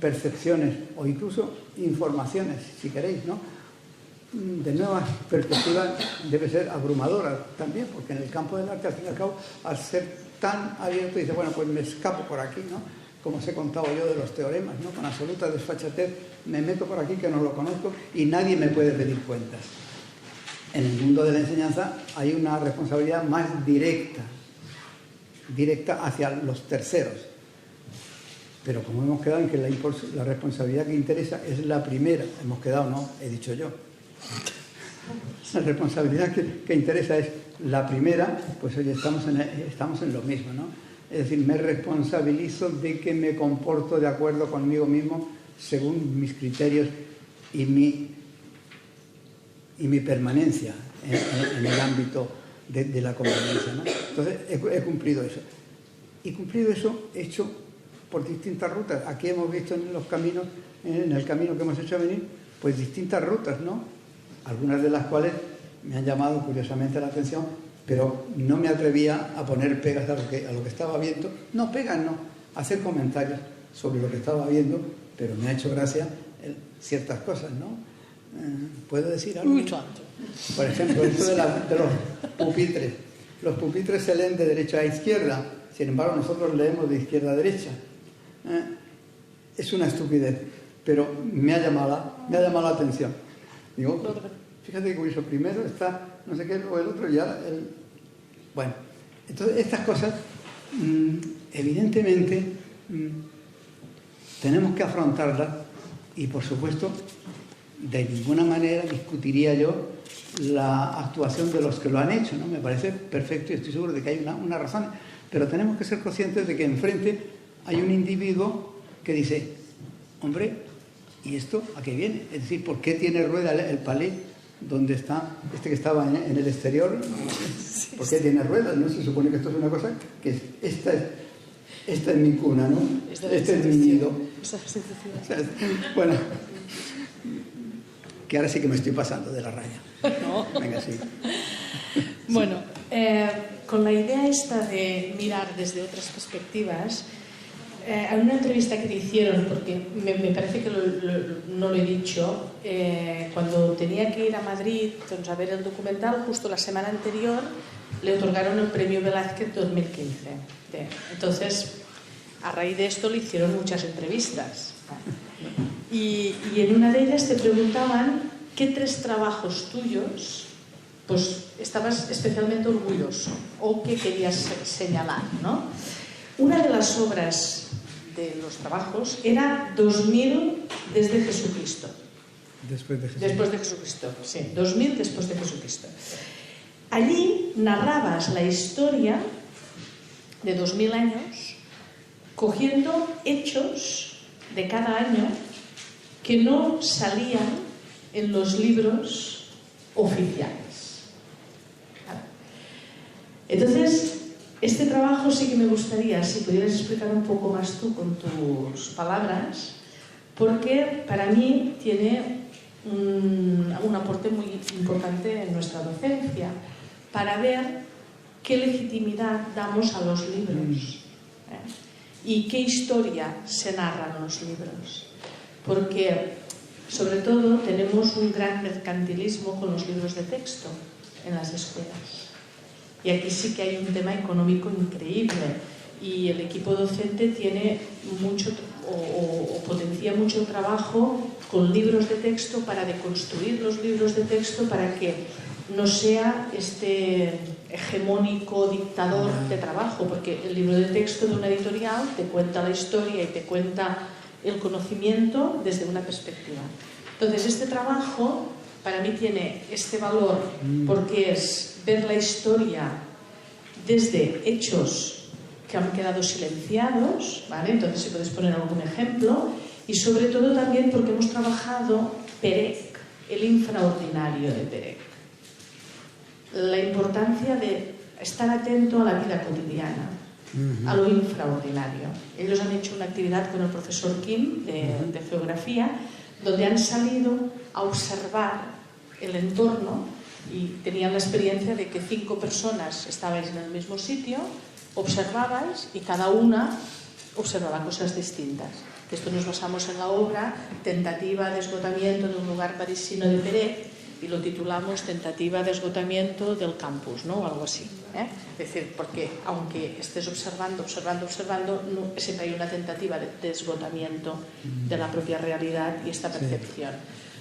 percepciones o incluso informaciones, si queréis, ¿no?, de nuevas perspectivas debe ser abrumadora también, porque en el campo del arte, al fin y al cabo, al ser tan abierto, dice, bueno, pues me escapo por aquí, ¿no? Como os he contado yo de los teoremas, ¿no? Con absoluta desfachatez me meto por aquí que no lo conozco y nadie me puede pedir cuentas. En el mundo de la enseñanza hay una responsabilidad más directa hacia los terceros. Pero como hemos quedado en que la responsabilidad que interesa es la primera, hemos quedado, no, he dicho yo. La responsabilidad que interesa es la primera, pues hoy estamos en lo mismo, ¿no? Es decir, me responsabilizo de que me comporto de acuerdo conmigo mismo según mis criterios y mi permanencia en el ámbito de la convivencia, ¿no? Entonces, he cumplido eso. Y cumplido eso, he hecho por distintas rutas. Aquí hemos visto en los caminos, en el camino que hemos hecho a venir, pues distintas rutas, ¿no? Algunas de las cuales me han llamado curiosamente la atención, pero no me atrevía a poner pegas a lo que estaba viendo. No pegas, no, hacer comentarios sobre lo que estaba viendo, pero me ha hecho gracia ciertas cosas, ¿no? ¿Puedo decir algo? Por ejemplo, esto de los pupitres. Los pupitres se leen de derecha a izquierda, sin embargo nosotros leemos de izquierda a derecha. Es una estupidez, pero me ha llamado la atención. Digo, fíjate que curioso, primero está no sé qué, o el otro ya Bueno, entonces estas cosas evidentemente tenemos que afrontarlas y por supuesto de ninguna manera discutiría yo la actuación de los que lo han hecho, ¿no? Me parece perfecto y estoy seguro de que hay una razón, pero tenemos que ser conscientes de que enfrente hay un individuo que dice, hombre, ¿y esto a qué viene? Es decir, ¿por qué tiene rueda el palé donde está este que estaba en el exterior? ¿Por qué tiene ruedas? ¿No? Se supone que esto es una cosa que esta es mi cuna, ¿no? Este es mi nido. Bueno, que ahora sí que me estoy pasando de la raya. No. Venga, sí. Bueno, con la idea esta de mirar desde otras perspectivas, en una entrevista que te hicieron, porque me parece que no lo he dicho, cuando tenía que ir a Madrid a ver el documental, justo la semana anterior le otorgaron el premio Velázquez 2015. Entonces, a raíz de esto le hicieron muchas entrevistas. Y en una de ellas te preguntaban qué 3 trabajos tuyos pues estabas especialmente orgulloso o que querías señalar, ¿no? Una de las obras de los trabajos era 2000 desde Jesucristo. Después de Jesucristo, sí, 2000 después de Jesucristo. Allí narrabas la historia de 2000 años cogiendo hechos de cada año que no salían en los libros oficiales. Entonces, este trabajo sí que me gustaría, si pudieras explicar un poco más tú con tus palabras, porque para mí tiene un aporte muy importante en nuestra docencia, para ver qué legitimidad damos a los libros y qué historia se narra en los libros. Porque, sobre todo, tenemos un gran mercantilismo con los libros de texto en las escuelas. Y aquí sí que hay un tema económico increíble. Y el equipo docente tiene mucho o potencia mucho trabajo con libros de texto para deconstruir los libros de texto para que no sea este hegemónico dictador de trabajo, porque el libro de texto de una editorial te cuenta la historia y te cuenta el conocimiento desde una perspectiva. Entonces, este trabajo para mí tiene este valor porque es ver la historia desde hechos que han quedado silenciados, ¿vale? Entonces, si puedes poner algún ejemplo, y sobre todo también porque hemos trabajado Perec, el infraordinario de Perec. La importancia de estar atento a la vida cotidiana, a lo infraordinario. Ellos han hecho una actividad con el profesor Kim de geografía, donde han salido a observar el entorno y tenían la experiencia de que 5 personas estabais en el mismo sitio, observabais y cada una observaba cosas distintas. Esto nos basamos en la obra Tentativa de esgotamiento de un lugar parisino de Perec, y lo titulamos Tentativa de esgotamiento del campus, ¿no? O algo así, ¿eh? Es decir, porque aunque estés observando, no, siempre hay una tentativa de esgotamiento de la propia realidad y esta percepción.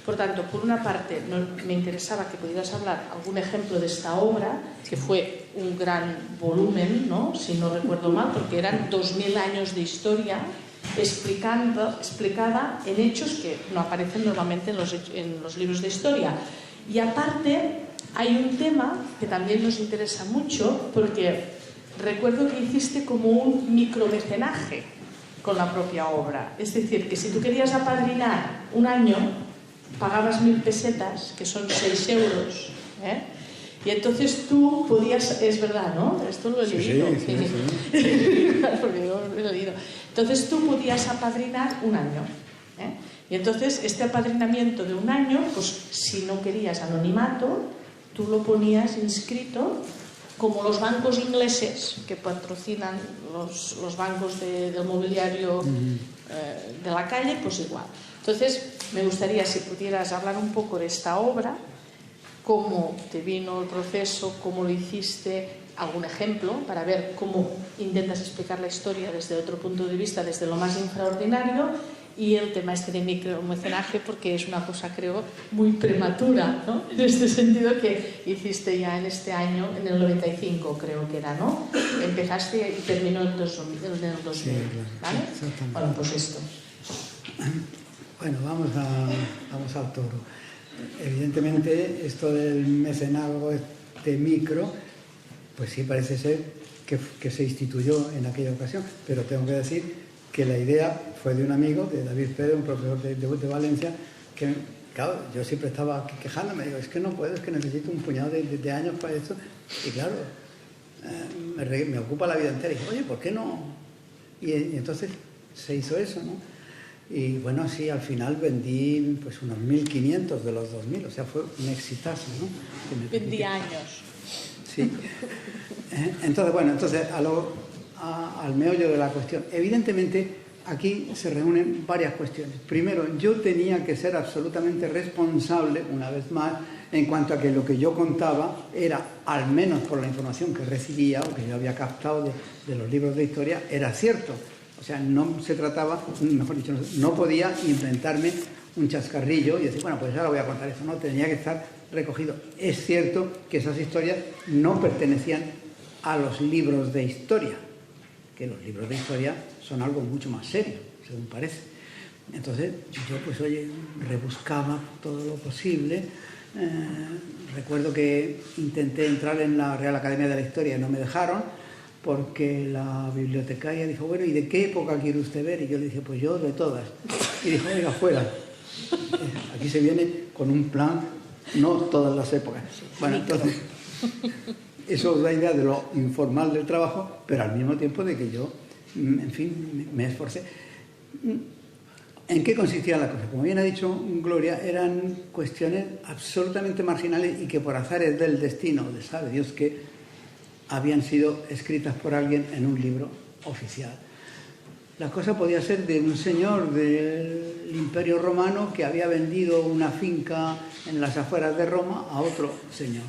Por tanto, por una parte, me interesaba que pudieras hablar algún ejemplo de esta obra, que fue un gran volumen, ¿no? Si no recuerdo mal, porque eran 2000 años de historia explicada en hechos que no aparecen normalmente en los libros de historia. Y aparte, hay un tema que también nos interesa mucho, porque recuerdo que hiciste como un micromecenaje con la propia obra. Es decir, que si tú querías apadrinar un año, pagabas 1000 pesetas, que son 6 euros, ¿eh? Y entonces tú podías, es verdad, ¿no? Esto lo he leído. Sí. Porque yo lo he leído. Entonces tú podías apadrinar un año, ¿eh? Y entonces este apadrinamiento de un año, pues si no querías anonimato, tú lo ponías inscrito como los bancos ingleses que patrocinan los bancos del mobiliario de la calle, pues igual. Entonces me gustaría si pudieras hablar un poco de esta obra, cómo te vino el proceso, cómo lo hiciste, algún ejemplo para ver cómo intentas explicar la historia desde otro punto de vista, desde lo más infraordinario, y el tema este de micromecenaje, porque es una cosa, creo, muy prematura, ¿no? En este sentido que hiciste ya en este año, en el 95 creo que era, ¿no? Empezaste y terminó en el 2000, ¿vale? Bueno, pues esto. Bueno, vamos al toro. Evidentemente, esto del mecenazgo, este micro, pues sí parece ser que se instituyó en aquella ocasión, pero tengo que decir que la idea fue de un amigo, de David Pérez, un profesor de Valencia, que, claro, yo siempre estaba quejándome, digo, es que no puedo, es que necesito un puñado de años para esto, y claro, me ocupa la vida entera, y dije, oye, ¿por qué no? Y entonces se hizo eso, ¿no? Y bueno, sí, al final vendí pues unos 1500 de los 2000, o sea, fue un exitazo, ¿no? Vendí años. Sí. Entonces, bueno, al meollo de la cuestión. Evidentemente, aquí se reúnen varias cuestiones. Primero, yo tenía que ser absolutamente responsable, una vez más, en cuanto a que lo que yo contaba era, al menos por la información que recibía o que yo había captado de los libros de historia, era cierto. O sea, no se trataba, mejor dicho, no podía inventarme un chascarrillo y decir, bueno, pues ahora voy a contar eso. No, tenía que estar recogido. Es cierto que esas historias no pertenecían a los libros de historia, que los libros de historia son algo mucho más serio, según parece. Entonces, yo pues, oye, rebuscaba todo lo posible. Recuerdo que intenté entrar en la Real Academia de la Historia y no me dejaron, porque la bibliotecaria dijo, bueno, ¿y de qué época quiere usted ver? Y yo le dije, pues yo de todas. Y dijo, oiga, fuera. Aquí se viene con un plan, no todas las épocas. Bueno, entonces, eso es la idea de lo informal del trabajo, pero al mismo tiempo de que yo, en fin, me esforcé. ¿En qué consistía la cosa? Como bien ha dicho Gloria, eran cuestiones absolutamente marginales y que por azares del destino, de sabe Dios qué, habían sido escritas por alguien en un libro oficial. La cosa podía ser de un señor del Imperio Romano que había vendido una finca en las afueras de Roma a otro señor.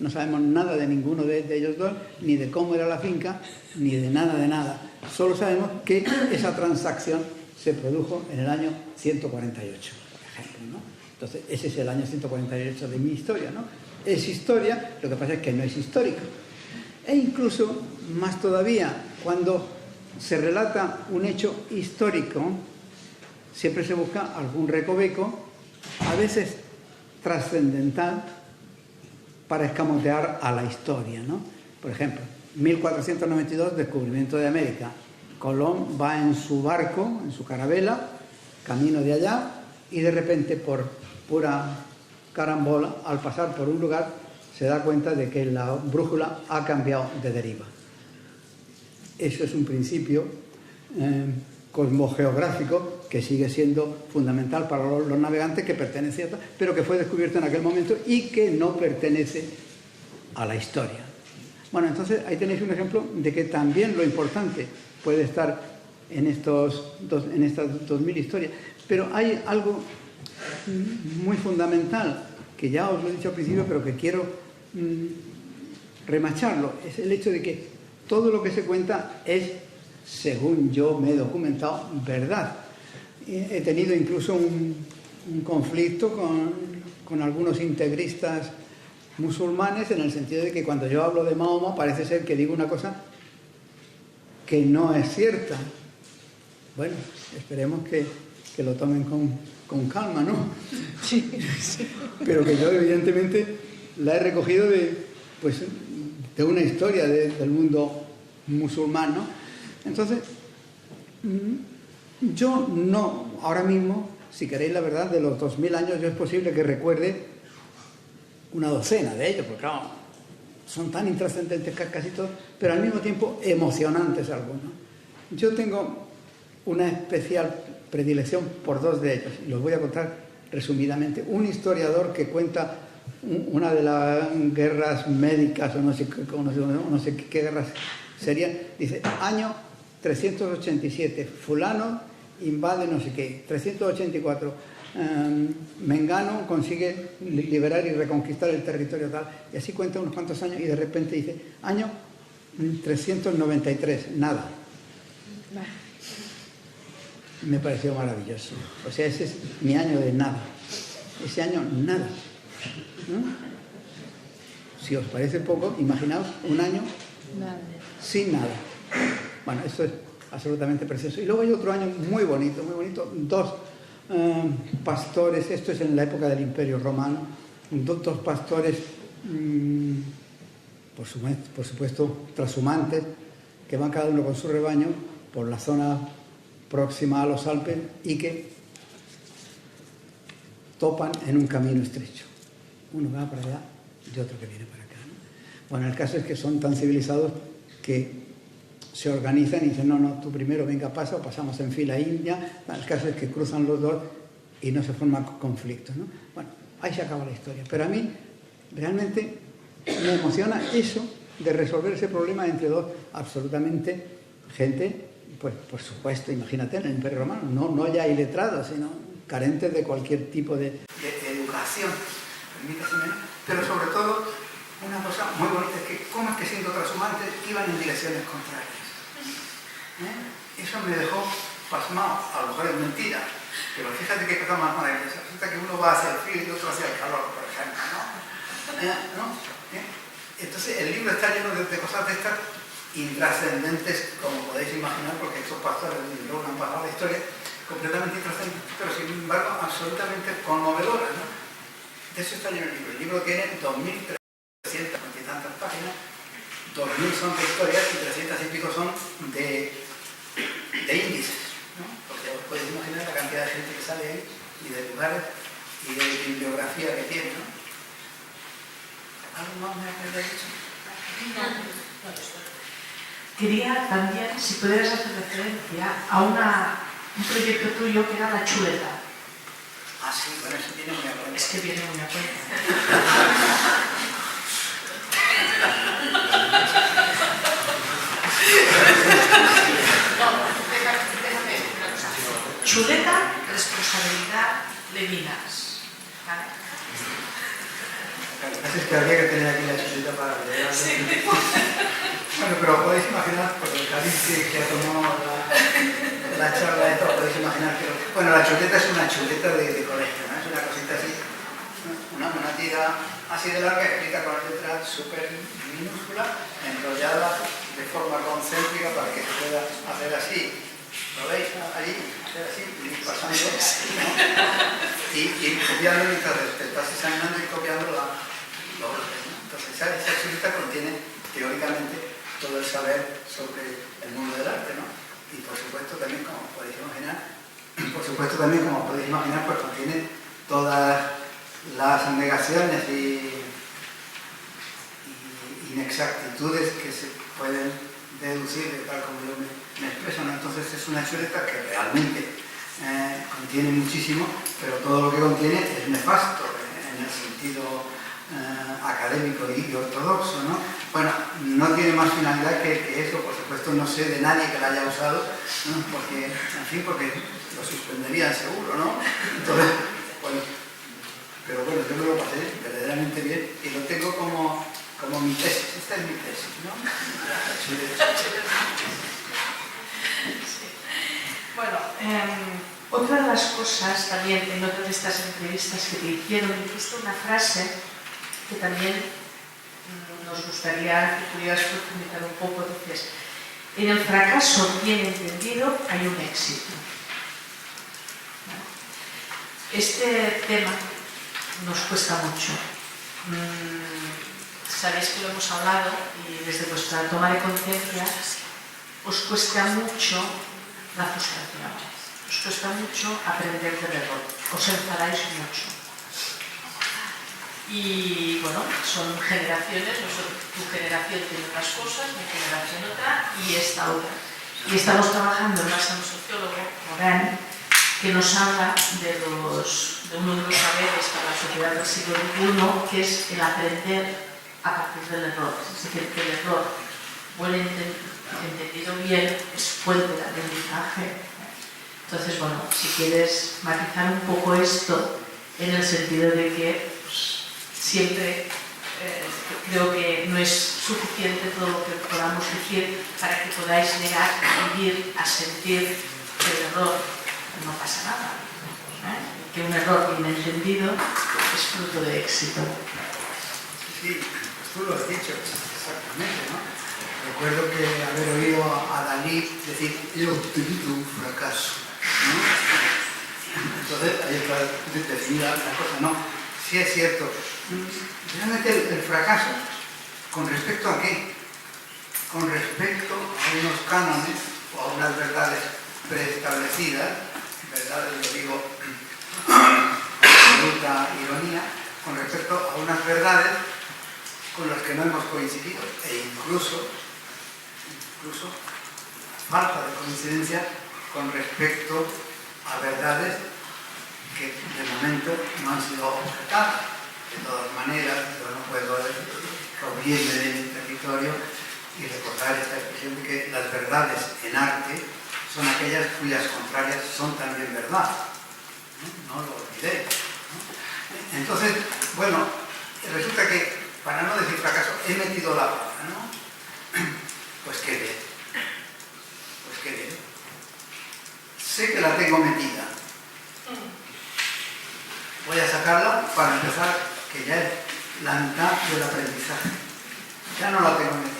No sabemos nada de ninguno de ellos dos, ni de cómo era la finca, ni de nada. Solo sabemos que esa transacción se produjo en el año 148, por ejemplo, ¿no? Entonces, ese es el año 148 de mi historia, ¿no? Es historia, lo que pasa es que no es histórico. E incluso, más todavía, cuando se relata un hecho histórico, siempre se busca algún recoveco, a veces trascendental, para escamotear a la historia, ¿no? Por ejemplo, 1492, descubrimiento de América. Colón va en su barco, en su carabela, camino de allá, y de repente por pura carambola, al pasar por un lugar, se da cuenta de que la brújula ha cambiado de deriva. Eso es un principio cosmogeográfico que sigue siendo fundamental para los navegantes, que pertenece a, pero que fue descubierto en aquel momento y que no pertenece a la historia. Bueno, entonces ahí tenéis un ejemplo de que también lo importante puede estar en estas 2000 historias. Pero hay algo muy fundamental, que ya os lo he dicho al principio, pero que quiero remacharlo. Es el hecho de que todo lo que se cuenta es, según yo me he documentado, verdad. He tenido incluso un conflicto con algunos integristas musulmanes, en el sentido de que cuando yo hablo de Mahoma parece ser que digo una cosa que no es cierta. Bueno, esperemos que lo tomen con calma, ¿no? Sí, sí. Pero que yo evidentemente la he recogido de una historia del mundo musulmán, ¿no? Entonces, yo no, ahora mismo, si queréis la verdad, de los 2000 años, yo es posible que recuerde una docena de ellos, porque claro, son tan intrascendentes casi todos, pero al mismo tiempo emocionantes algunos. Yo tengo una especial predilección por dos de ellos, y los voy a contar resumidamente. Un historiador que cuenta una de las guerras médicas, o no sé qué guerras serían, dice, año 387, fulano invade no sé qué, 384, Mengano consigue liberar y reconquistar el territorio tal, y así cuenta unos cuantos años, y de repente dice, año 393, nada. Me pareció maravilloso. O sea, ese es mi año de nada. Ese año, nada. ¿No? Si os parece poco, imaginaos un año sin nada. Bueno, esto es absolutamente precioso. Y luego hay otro año muy bonito, muy bonito. Dos pastores, esto es en la época del Imperio Romano, dos pastores, por supuesto, trashumantes, que van cada uno con su rebaño por la zona próxima a los Alpes y que topan en un camino estrecho. Uno va para allá y otro que viene para acá, ¿no? Bueno, el caso es que son tan civilizados que se organizan y dicen, no, tú primero venga, pasa, o pasamos en fila india. El caso es que cruzan los dos y no se forman conflictos, ¿no? Bueno, ahí se acaba la historia. Pero a mí realmente me emociona eso de resolver ese problema entre dos absolutamente gente, pues por supuesto, imagínate, en el Imperio Romano, no ya iletrados, sino carentes de cualquier tipo de educación, pero sobre todo una cosa muy bonita es que cómo es que siendo transhumantes iban en direcciones contrarias. Eso me dejó pasmado, a lo mejor es mentira, pero fíjate qué cosa más maravillosa. Resulta que uno va hacia el frío y otro hacia el calor, por ejemplo, ¿no? Entonces el libro está lleno de cosas de estas intrascendentes, como podéis imaginar, porque estos pastores luego han pasado la historia completamente intrascendentes, pero sin embargo absolutamente conmovedoras, ¿no? De eso está lleno el libro. El libro tiene 2.300 y tantas páginas, 2.000 son de historias y 300 y pico son de índices, ¿no? Porque os podéis imaginar la cantidad de gente que sale ahí y de lugares y de bibliografía que tiene, ¿no? ¿Algo más me habéis dicho? Quería también, si pudieras hacer referencia a un proyecto tuyo que era La Chuleta. Ah, sí, bueno, eso viene muy a cuenta. Es que viene muy a cuenta. Chuleta, responsabilidad, Levinas. ¿Vale? Lo que pasa es que habría que tener aquí la chuleta para leer. Sí. Bueno, pero podéis imaginar, por el cariz que ha tomado la charla de todo, podéis imaginar que... Bueno, la chuleta es una chuleta de colegio, ¿no? Es una cosita así, una tira así de larga, escrita con letra súper minúscula, enrollada de forma concéntrica para que se pueda hacer así. ¿Lo veis? Allí, hacer así, y ir pasando, ¿no? Y copiando mientras te estás examinando y copiando los bloques, ¿no? Entonces, esa chuleta contiene, teóricamente, todo el saber sobre el mundo del arte, ¿no? Y por supuesto también, como podéis imaginar, por supuesto también, como podéis imaginar, pues contiene todas las negaciones y inexactitudes que se pueden deducir de tal como yo me expreso, ¿no? Entonces es una chuleta que realmente contiene muchísimo, pero todo lo que contiene es nefasto en el sentido académico y ortodoxo, ¿no? Bueno, no tiene más finalidad que eso. Por supuesto no sé de nadie que la haya usado, ¿no? Porque, en fin, porque lo suspenderían seguro, ¿no? Entonces, bueno, pero bueno, yo me lo pasé verdaderamente bien y lo tengo como mi tesis. Esta es mi tesis, ¿no? Bueno, otra de las cosas también en otra de estas entrevistas que te hicieron, dijiste una frase que también nos gustaría que pudieras profundizar un poco. Dices, en el fracaso bien entendido hay un éxito. Este tema nos cuesta mucho. Sabéis que lo hemos hablado y desde vuestra toma de conciencia os cuesta mucho la frustración, os cuesta mucho aprender del error, os enfadáis mucho. Y bueno, son generaciones, tu generación tiene unas cosas, mi generación otra y esta otra. Y estamos trabajando en base a un sociólogo, Morán, que nos habla de uno de los saberes para la sociedad del siglo XXI, que es el aprender a partir del error. Es decir, que el error, bueno entendido bien, es fuente de aprendizaje. Entonces, bueno, si quieres matizar un poco esto, en el sentido de que siempre creo que no es suficiente todo lo que podamos decir para que podáis llegar a vivir, a sentir que el error no pasa nada, que un error bien entendido es fruto de éxito. Sí, pues tú lo has dicho exactamente, ¿no? Recuerdo que haber oído a Dalí decir, yo utilizo un fracaso, ¿no? Entonces ahí está definida la cosa, ¿no? Sí es cierto. Realmente el fracaso, ¿con respecto a qué? Con respecto a unos cánones o a unas verdades preestablecidas, verdades, lo digo con absoluta ironía, con respecto a unas verdades con las que no hemos coincidido e incluso falta de coincidencia con respecto a verdades que de momento no han sido objetadas. De todas maneras, yo no puedo reunirme de mi territorio y recordar esta expresión de que las verdades en arte son aquellas cuyas contrarias son también verdad. No lo olvidéis, ¿no? Entonces, bueno, resulta que, para no decir fracaso, he metido la pata, ¿no? Pues qué bien. Pues qué bien. Sé que la tengo metida. Voy a sacarla para empezar, que ya es la mitad del aprendizaje. Ya no la tengo metida.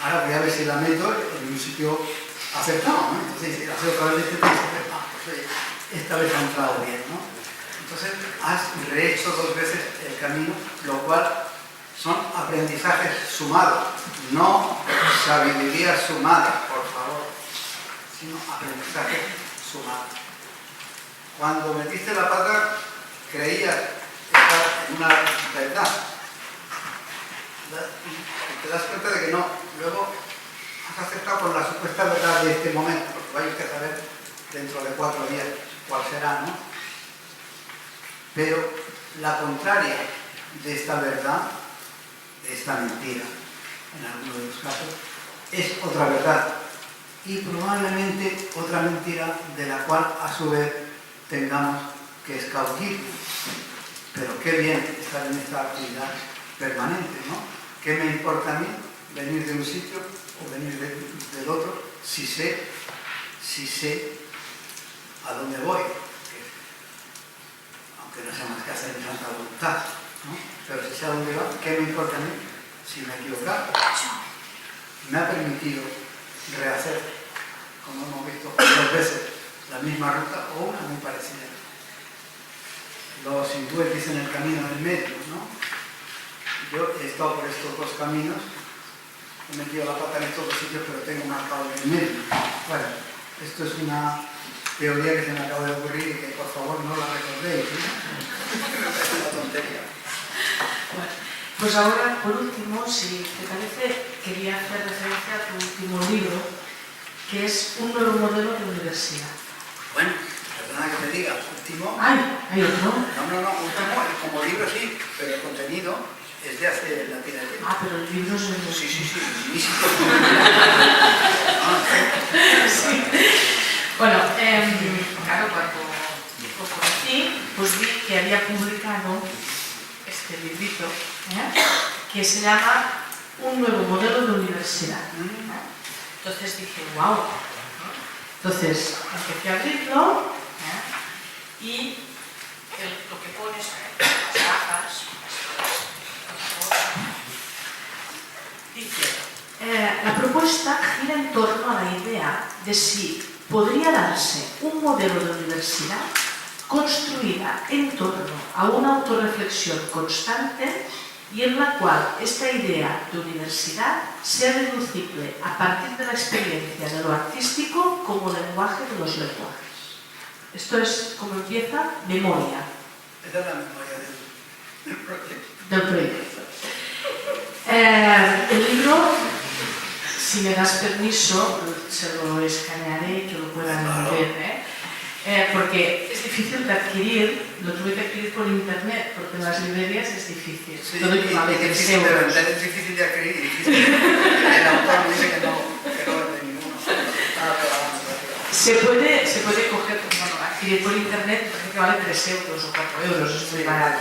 Ahora voy a ver si la meto en un sitio acertado, ¿no? Entonces, si la hace otra vez este texto, pues esta vez ha entrado bien, ¿no? Entonces, has rehecho 2 veces el camino, lo cual son aprendizajes sumados, no sabiduría sumada, por favor, sino aprendizajes sumados. Cuando metiste la pata, creías estar en una verdad. Te das cuenta de que no. Luego has aceptado con la supuesta verdad de este momento, porque vaya usted a saber dentro de 4 días cuál será, ¿no? Pero la contraria de esta verdad, de esta mentira, en algunos de los casos, es otra verdad. Y probablemente otra mentira de la cual a su vez tengamos que escabullirnos. Pero qué bien estar en esta actividad permanente, ¿no? ¿Qué me importa a mí venir de un sitio o venir del otro si sé a dónde voy? Aunque no sea más que hacer mi santa voluntad, ¿no? Pero si sé a dónde va, ¿qué me importa a mí si me he equivocado? Me ha permitido rehacer, como hemos visto 2 veces, la misma ruta o una muy parecida. Los hindúes dicen el camino del medio, ¿no? Yo he estado por estos 2 caminos, he metido la pata en estos 2 sitios, pero tengo marcado el medio. Bueno, esto es una teoría que se me acaba de ocurrir y que por favor no la recordéis, ¿sí? Me parece una tontería. Bueno, pues ahora, por último, si te parece, quería hacer referencia a tu último libro, que es Un nuevo modelo de universidad. Bueno, perdona que te diga, último... ¡Ay! ¿Hay otro? No, último, como libro sí, pero el contenido es de hace la pila de tiempo. Ah, pero el libro es el... Sí, Sí. Bueno, claro, cuando lo conocí, pues vi que había publicado este librito, que se llama Un nuevo modelo de universidad. Entonces dije, wow. Entonces empecé a abrirlo y lo que pone son las cajas, dice, la propuesta gira en torno a la idea de si podría darse un modelo de universidad construida en torno a una autorreflexión constante y en la cual esta idea de universidad sea deducible a partir de la experiencia de lo artístico como lenguaje de los lenguajes. Esto es como empieza memoria. Esa es la memoria del proyecto. Del proyecto. El libro, si me das permiso, se lo escanearé y que lo puedan ver, porque es difícil de adquirir, lo tuve que adquirir por internet, porque en las librerías es difícil. Sí, todo que vale 3 difícil de euros. vender, es difícil de adquirir y difícil. El autor dice que no es de ninguno. Se puede coger, bueno, adquirir por internet, parece que vale 3 euros o 4 euros, es muy barato.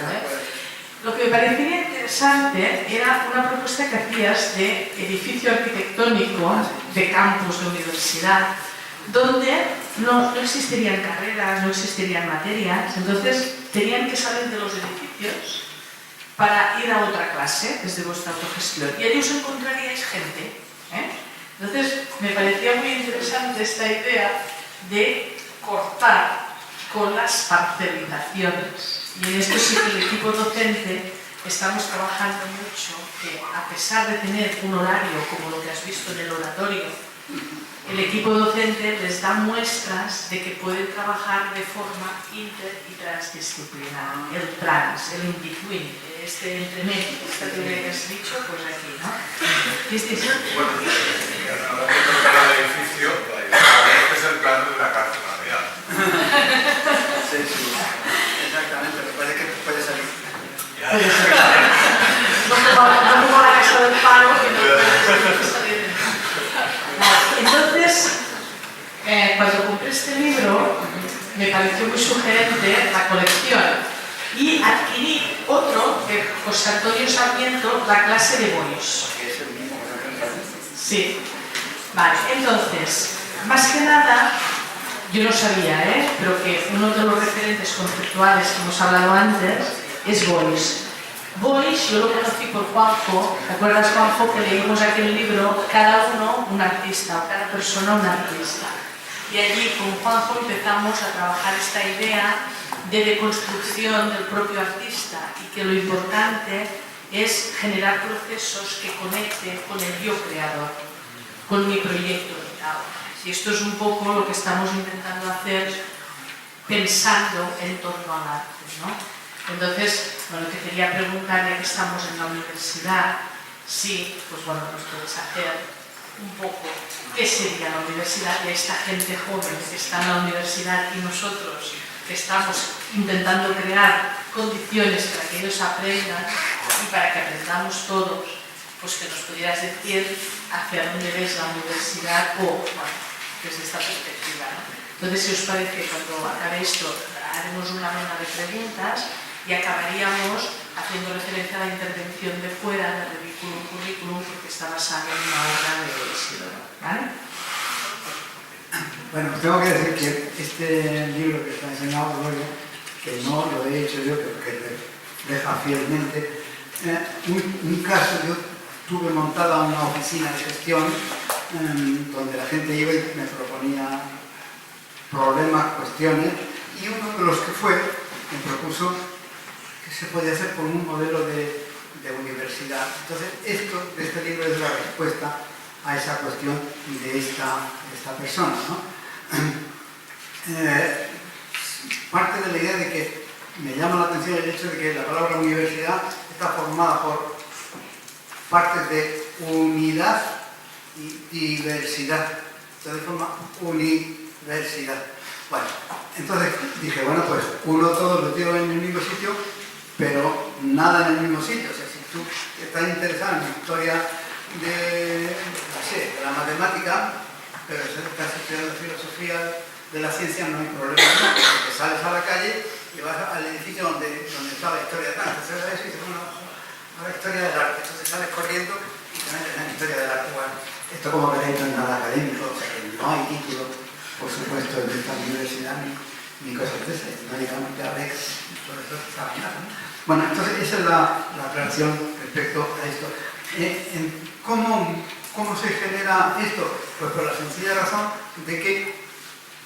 Lo que me parecería interesante era una propuesta que hacías de edificio arquitectónico, de campus de universidad, donde no existirían carreras, no existirían materias, entonces tenían que salir de los edificios para ir a otra clase desde vuestra autogestión y allí os encontraríais gente. Entonces me parecía muy interesante esta idea de cortar con las parcelizaciones, y en esto sí que el equipo docente estamos trabajando mucho, que a pesar de tener un horario como lo que has visto en el oratorio, el equipo docente les da muestras de que pueden trabajar de forma inter y transdisciplinar. El trans, el in-between, este entremedio, esta teoría que has dicho, pues aquí, ¿no? Bueno, ahora que tocar el edificio, este es el plano de la cárcel María. Sí, exactamente, me parece que puede salir. Puede ser. No como la casa del palo, que no puede salir. Entonces, cuando compré este libro, me pareció muy sugerente la colección y adquirí otro de José Antonio Sarmiento, La clase de Boix. Es el mismo que Sí. Vale, entonces, más que nada, yo no sabía, pero que uno de los referentes conceptuales que hemos hablado antes es Boix. Boix, yo lo conocí por Juanjo. ¿Te acuerdas, Juanjo, que leímos aquel libro, cada uno un artista o cada persona un artista? Y allí con Juanjo empezamos a trabajar esta idea de deconstrucción del propio artista y que lo importante es generar procesos que conecten con el yo creador, con mi proyecto vital. Y esto es un poco lo que estamos intentando hacer pensando en torno al arte, ¿no? Entonces, bueno, te quería preguntar, ya que estamos en la universidad, si, pues bueno, nos puedes hacer un poco qué sería la universidad y esta gente joven que está en la universidad y nosotros que estamos intentando crear condiciones para que ellos aprendan y para que aprendamos todos, pues que nos pudieras decir hacia dónde ves la universidad o, bueno, desde esta perspectiva, ¿no? Entonces, si os parece, cuando acabe esto, haremos una ronda de preguntas y acabaríamos haciendo referencia a la intervención de fuera del currículum, porque está basada en una obra de Isidoro, ¿vale? Bueno, tengo que decir que este libro que está enseñado Gloria, que no lo he hecho yo, pero que deja fielmente, un caso, yo tuve montada una oficina de gestión donde la gente iba y me proponía problemas, cuestiones, y uno de los que fue, me propuso que se podía hacer con un modelo de universidad. Entonces, este libro es la respuesta a esa cuestión de esta persona, ¿no? parte de la idea de que me llama la atención el hecho de que la palabra universidad está formada por partes de unidad y diversidad. Entonces forma universidad. Bueno, entonces dije, bueno, pues uno todos lo tiro en el mismo sitio, pero nada en el mismo sitio. O sea, si tú estás interesado en la historia de la matemática, pero si estás estudiando filosofía de la ciencia, no hay problema, ¿no? Porque sales a la calle y vas al edificio donde está la historia de arte, entonces eso y dices, bueno, la historia del arte, entonces sales corriendo y te metes en la historia del arte. Bueno, esto como veréis no es nada académico, o sea que no hay título, por supuesto, en esta universidad ni cosas de esas, no digamos ya ves, por eso está bien, ¿no? Bueno, entonces esa es la aclaración respecto a esto. ¿Cómo se genera esto? Pues por la sencilla razón de que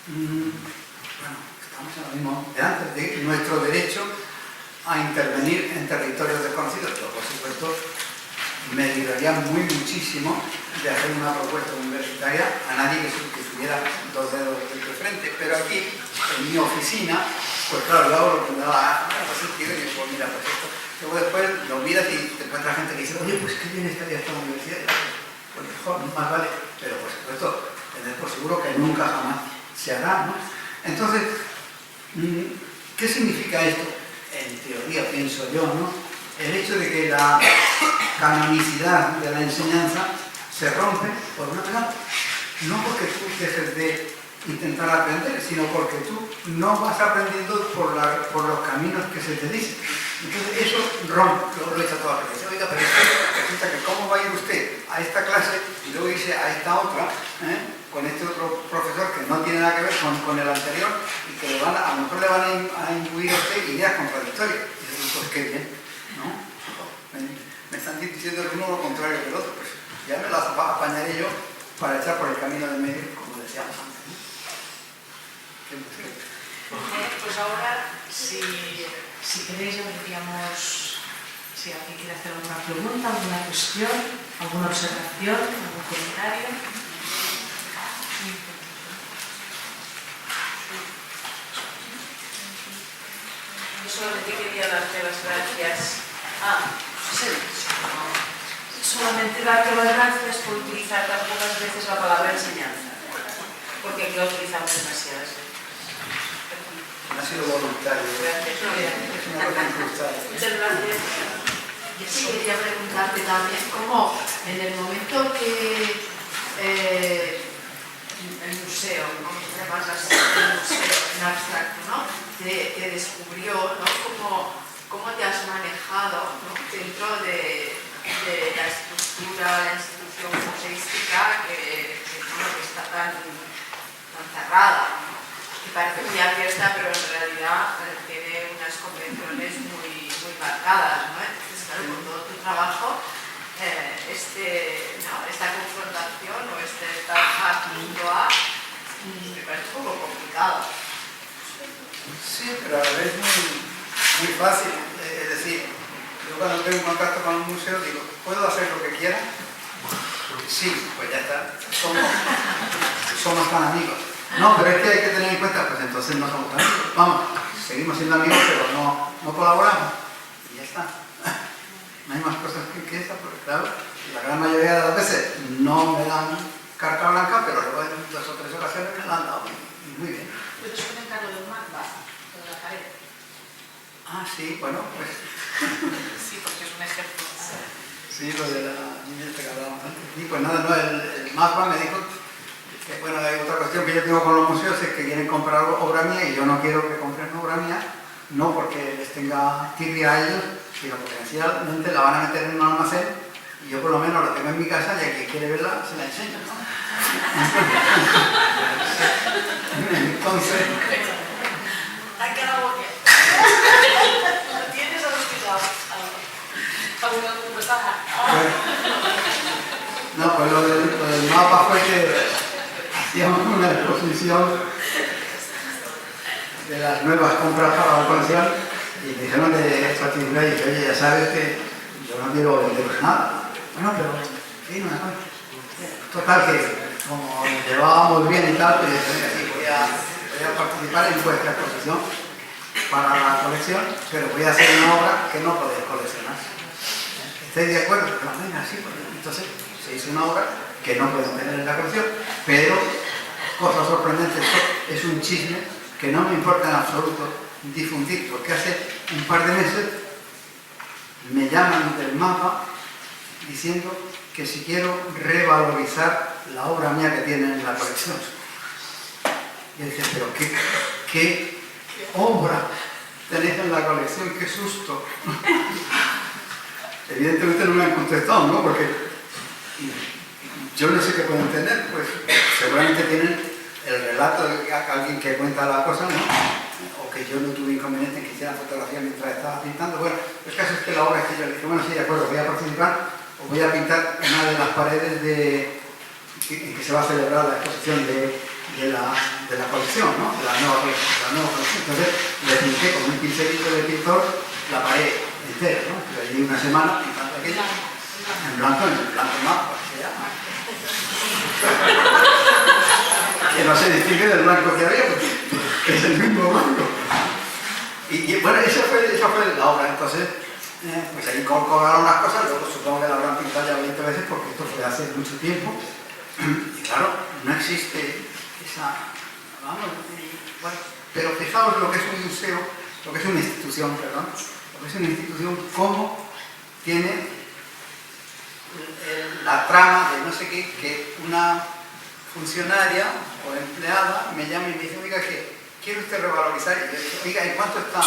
bueno, estamos en lo mismo de antes, de nuestro derecho a intervenir en territorios desconocidos. Yo, por supuesto, me libraría muchísimo de hacer una propuesta universitaria a nadie que tuviera dos dedos de frente, pero aquí, en mi oficina, pues claro, yo hago lo que me da sentido y digo, mira, pues esto. Luego después lo miras y te encuentras gente que dice, oye, pues qué bien estaría esta universidad. Pues mejor, más vale, pero por supuesto, tener por seguro que nunca jamás se hará, ¿no? Entonces, ¿qué significa esto? En teoría, pienso yo, ¿no? El hecho de que la canonicidad de la enseñanza se rompe por una pelota. No porque tú dejes de intentar aprender, sino porque tú no vas aprendiendo por los caminos que se te dicen. Entonces eso rompe, lo echa toda la clase. Oiga, pero resulta que cómo va a ir usted a esta clase y luego irse a esta otra, con este otro profesor que no tiene nada que ver con el anterior y que a lo mejor le van a imbuir a usted ideas contradictorias. Y yo digo, pues qué bien, ¿no? Me están diciendo el uno lo contrario que el otro, pues ya me las apañaré yo para echar por el camino del medio, como decíamos antes. Pues ahora, si queréis, ya veríamos si alguien quiere hacer alguna pregunta, alguna cuestión, alguna observación, algún comentario. Yo solamente quería darte las gracias. Solamente darte las gracias por utilizar tan pocas veces la palabra enseñanza, porque aquí la utilizamos demasiadas veces. Ha sido voluntario. Gracias. Es una cosa incrustada. Muchas gracias. Yo sí quería preguntarte también cómo en el momento que el museo, ¿cómo se llama? El museo en abstracto, ¿no? Te descubrió, ¿no? ¿Cómo te has manejado, ¿no? Dentro de la estructura, la institución museística que está tan cerrada, ¿no? Que parece muy abierta, pero en realidad tiene unas convenciones muy marcadas, ¿no? Entonces, claro, con todo tu trabajo, esta confrontación o trabajar junto a, me parece un poco complicado. Sí, pero a la vez muy fácil. Es decir, yo cuando tengo contacto con un museo digo, ¿puedo hacer lo que quiera? Sí, pues ya está. Somos tan amigos. No, pero es que hay que tener en cuenta, pues entonces no somos tan amigos. Vamos, seguimos siendo amigos, pero no colaboramos. Y ya está. No hay más cosas que esa, porque claro, la gran mayoría de las veces no me dan carta blanca, pero luego en 2 o 3 ocasiones me la han dado. Y muy bien. ¿Puedes comentar lo del magma, lo de la pared? Ah, sí, bueno, pues. Sí, porque es un ejemplo. Sí, lo de la niña que hablábamos antes. Y pues nada, no, el MAPA me dijo que, bueno, hay otra cuestión que yo tengo con los museos, es que quieren comprar obra mía y yo no quiero que compren obra mía, no porque les tenga tirria a ellos, sino porque sencillamente la van a meter en un almacén y yo por lo menos la tengo en mi casa y a quien quiere verla se la enseño, ¿no? Entonces... Ha quedado bien. ¿Lo tienes o lo has quitado? ¿Alguna ventaja? No, pues lo del mapa fue que hacíamos una exposición de las nuevas compras para la colección y me dijeron de factibilidad y dije, oye, ya sabes que yo no quiero venderos nada. Bueno, pero sí, una cosa. Total que como llevábamos bien y tal, pues dije, sí, voy a voy a participar en vuestra exposición para la colección, pero voy a hacer una obra que no podéis coleccionar. ¿Estáis de acuerdo? Venga, sí, pues, entonces se hizo una obra que no pueden tener en la colección, pero, cosa sorprendente, esto es un chisme que no me importa en absoluto difundir, porque hace un par de meses me llaman del mapa diciendo que si quiero revalorizar la obra mía que tienen en la colección. Y dice, pero ¿qué obra tenéis en la colección? ¡Qué susto! Evidentemente no me han contestado, ¿no? Porque yo no sé qué pueden tener, pues seguramente tienen el relato de alguien que cuenta la cosa, ¿no? O que yo no tuve inconveniente en que hiciera fotografía mientras estaba pintando. Bueno, el caso es que la obra es que yo le dije, bueno, sí, de acuerdo, voy a participar, os voy a pintar una de las paredes en que se va a celebrar la exposición de la colección, ¿no? De la nueva colección. Entonces le pinté con un pincelito de pintor la pared entera, ¿no? Pero allí una semana pintando aquello en blanco mapa, se llama. Que no se distingue del blanco que había, porque es el mismo blanco. Y bueno, esa fue la obra. Entonces, pues ahí colgaron unas cosas, luego supongo que la habrán pintado ya 20 veces porque esto fue hace mucho tiempo. Y claro, no existe esa... Vamos, bueno, pero fijaos lo que es un museo, lo que es una institución, perdón, lo que es una institución, cómo tiene la trama de no sé qué, que una funcionaria o empleada me llama y me dice, oiga, que ¿quiere usted revalorizar? Y yo digo, oiga, ¿en cuánto está?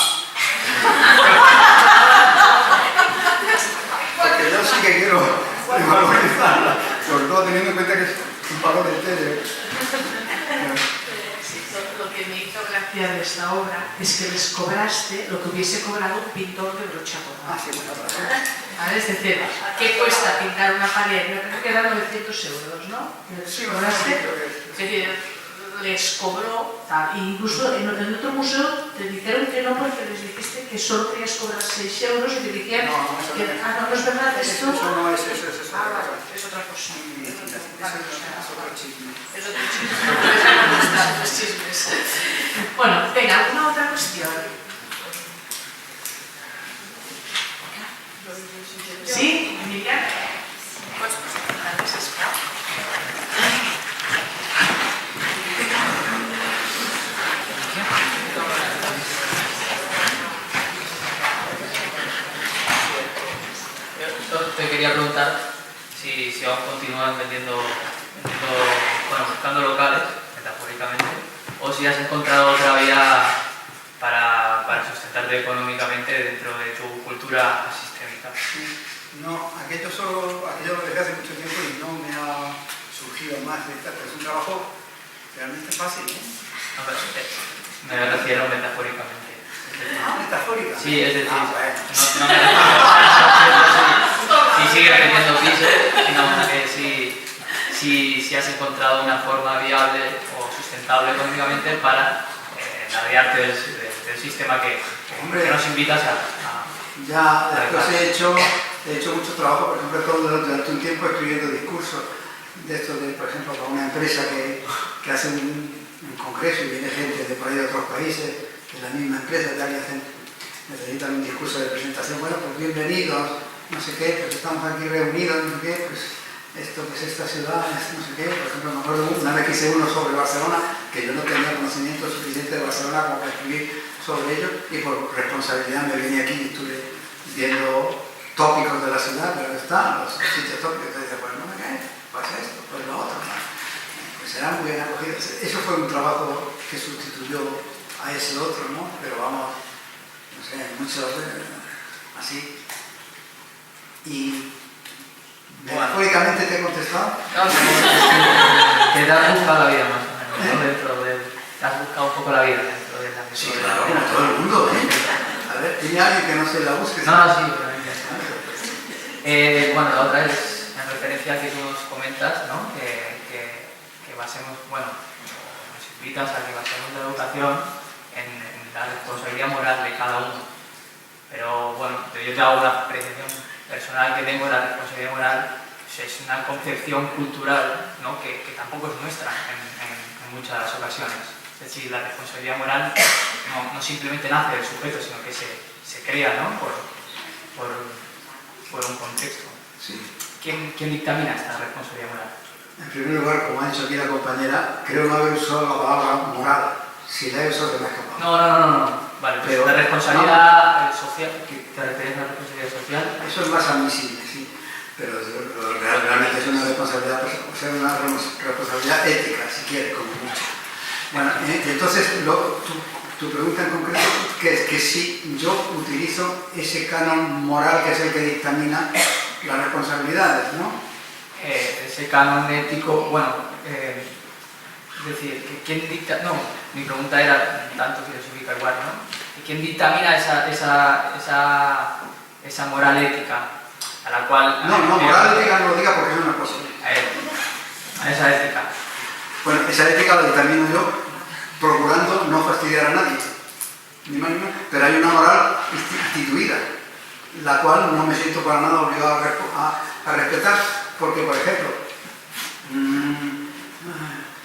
Porque yo sí que quiero revalorizarla, sobre todo teniendo en cuenta que es un valor entero. Lo que me hizo gracia de esta obra es que les cobraste lo que hubiese cobrado un pintor de brocha gorda. Sí, bueno, ¿Vale? Es decir, ¿qué cuesta pintar una pared? Yo creo que eran 900 euros, ¿no? Sí, ¿Cobraste? creo que Es decir, les cobró, tal. E incluso en otro museo te dijeron que no porque les dijiste que solo querías cobrar 6 euros y te dijeron que no es verdad esto. Eso no es eso, es Ah, otra vale, cosa. es otra cosa. Es otro chisme. Es otro chisme. Me gustan los chismes. Bueno, venga, ¿alguna otra cuestión? ¿Sí, Miriam? Pots presentar-te, sisplau? Yo te quería preguntar si aún continúas buscando locales, metafóricamente, o si has encontrado otra vía para sustentarte económicamente dentro de tu cultura sistémica. No, aquello lo dejé hace mucho tiempo y no me ha surgido más. Pero es un trabajo realmente fácil, ¿eh? No, pero me refiero metafóricamente. Metafórica. Sí, es decir, bueno. no me refiero si sigues vendiendo pisos, sino que si has encontrado una forma viable o sustentable económicamente para ladearte del sistema que nos invitas a Ya después he hecho mucho trabajo, por ejemplo, durante un tiempo escribiendo discursos de esto, por ejemplo, para una empresa que hace un congreso y viene gente de por ahí de otros países, de la misma empresa, necesitan un discurso de presentación. Bueno, pues bienvenidos, no sé qué, pues estamos aquí reunidos, no sé qué, pues esto que es esta ciudad, no sé qué. Por ejemplo, me acuerdo una vez que hice uno sobre Barcelona, que yo no tenía conocimiento suficiente de Barcelona como para escribir sobre ello, y por responsabilidad me vine aquí y estuve viendo tópicos de la ciudad, pero están los sitios tópicos, entonces pues no me cae, pasa esto, pues lo otro, ¿no? Pues serán muy bien acogidos. Eso fue un trabajo que sustituyó a ese otro, ¿no? Pero vamos, no sé, muchos así. Y metafóricamente te he contestado. que te has buscado la vida más o menos, ¿no? Te has buscado un poco la vida dentro de la Sí, claro, como todo el mundo, ¿eh? A ver, ¿tiene alguien que no se la busque? No, sí, obviamente. Bueno, la otra es en referencia a que tú nos comentas, ¿no? Que basemos, bueno, nos invitas a que basemos la educación en la responsabilidad moral de cada uno. Pero bueno, yo te hago una apreciación personal que tengo de la responsabilidad moral, pues es una concepción cultural, ¿no? que tampoco es nuestra en muchas ocasiones. Es decir, la responsabilidad moral no simplemente nace del sujeto, sino que se crea, ¿no? por un contexto. Sí. ¿Quién dictamina esta responsabilidad moral? En primer lugar, como ha dicho aquí la compañera, creo no haber usado la palabra moral. Si la he usado, se me ha escapado. No. Vale, pero la responsabilidad social, ¿te refieres a la responsabilidad social? Eso es más admisible, sí. Pero realmente es una responsabilidad, o sea, una responsabilidad ética, si quieres, como mucho. Bueno, entonces, tu pregunta en concreto, que es que si yo utilizo ese canon moral que es el que dictamina las responsabilidades, ¿no? Ese canon ético, bueno, es decir, ¿quién dicta? No, mi pregunta era tanto filosófica igual, ¿no? ¿Quién dictamina esa moral ética a la cual... No, moral ética no lo diga porque es una cosa. A esa ética. Bueno, esa ética la dictamino yo procurando no fastidiar a nadie, ni más ni menos, pero hay una moral instituida, la cual no me siento para nada obligado a respetar, porque, por ejemplo,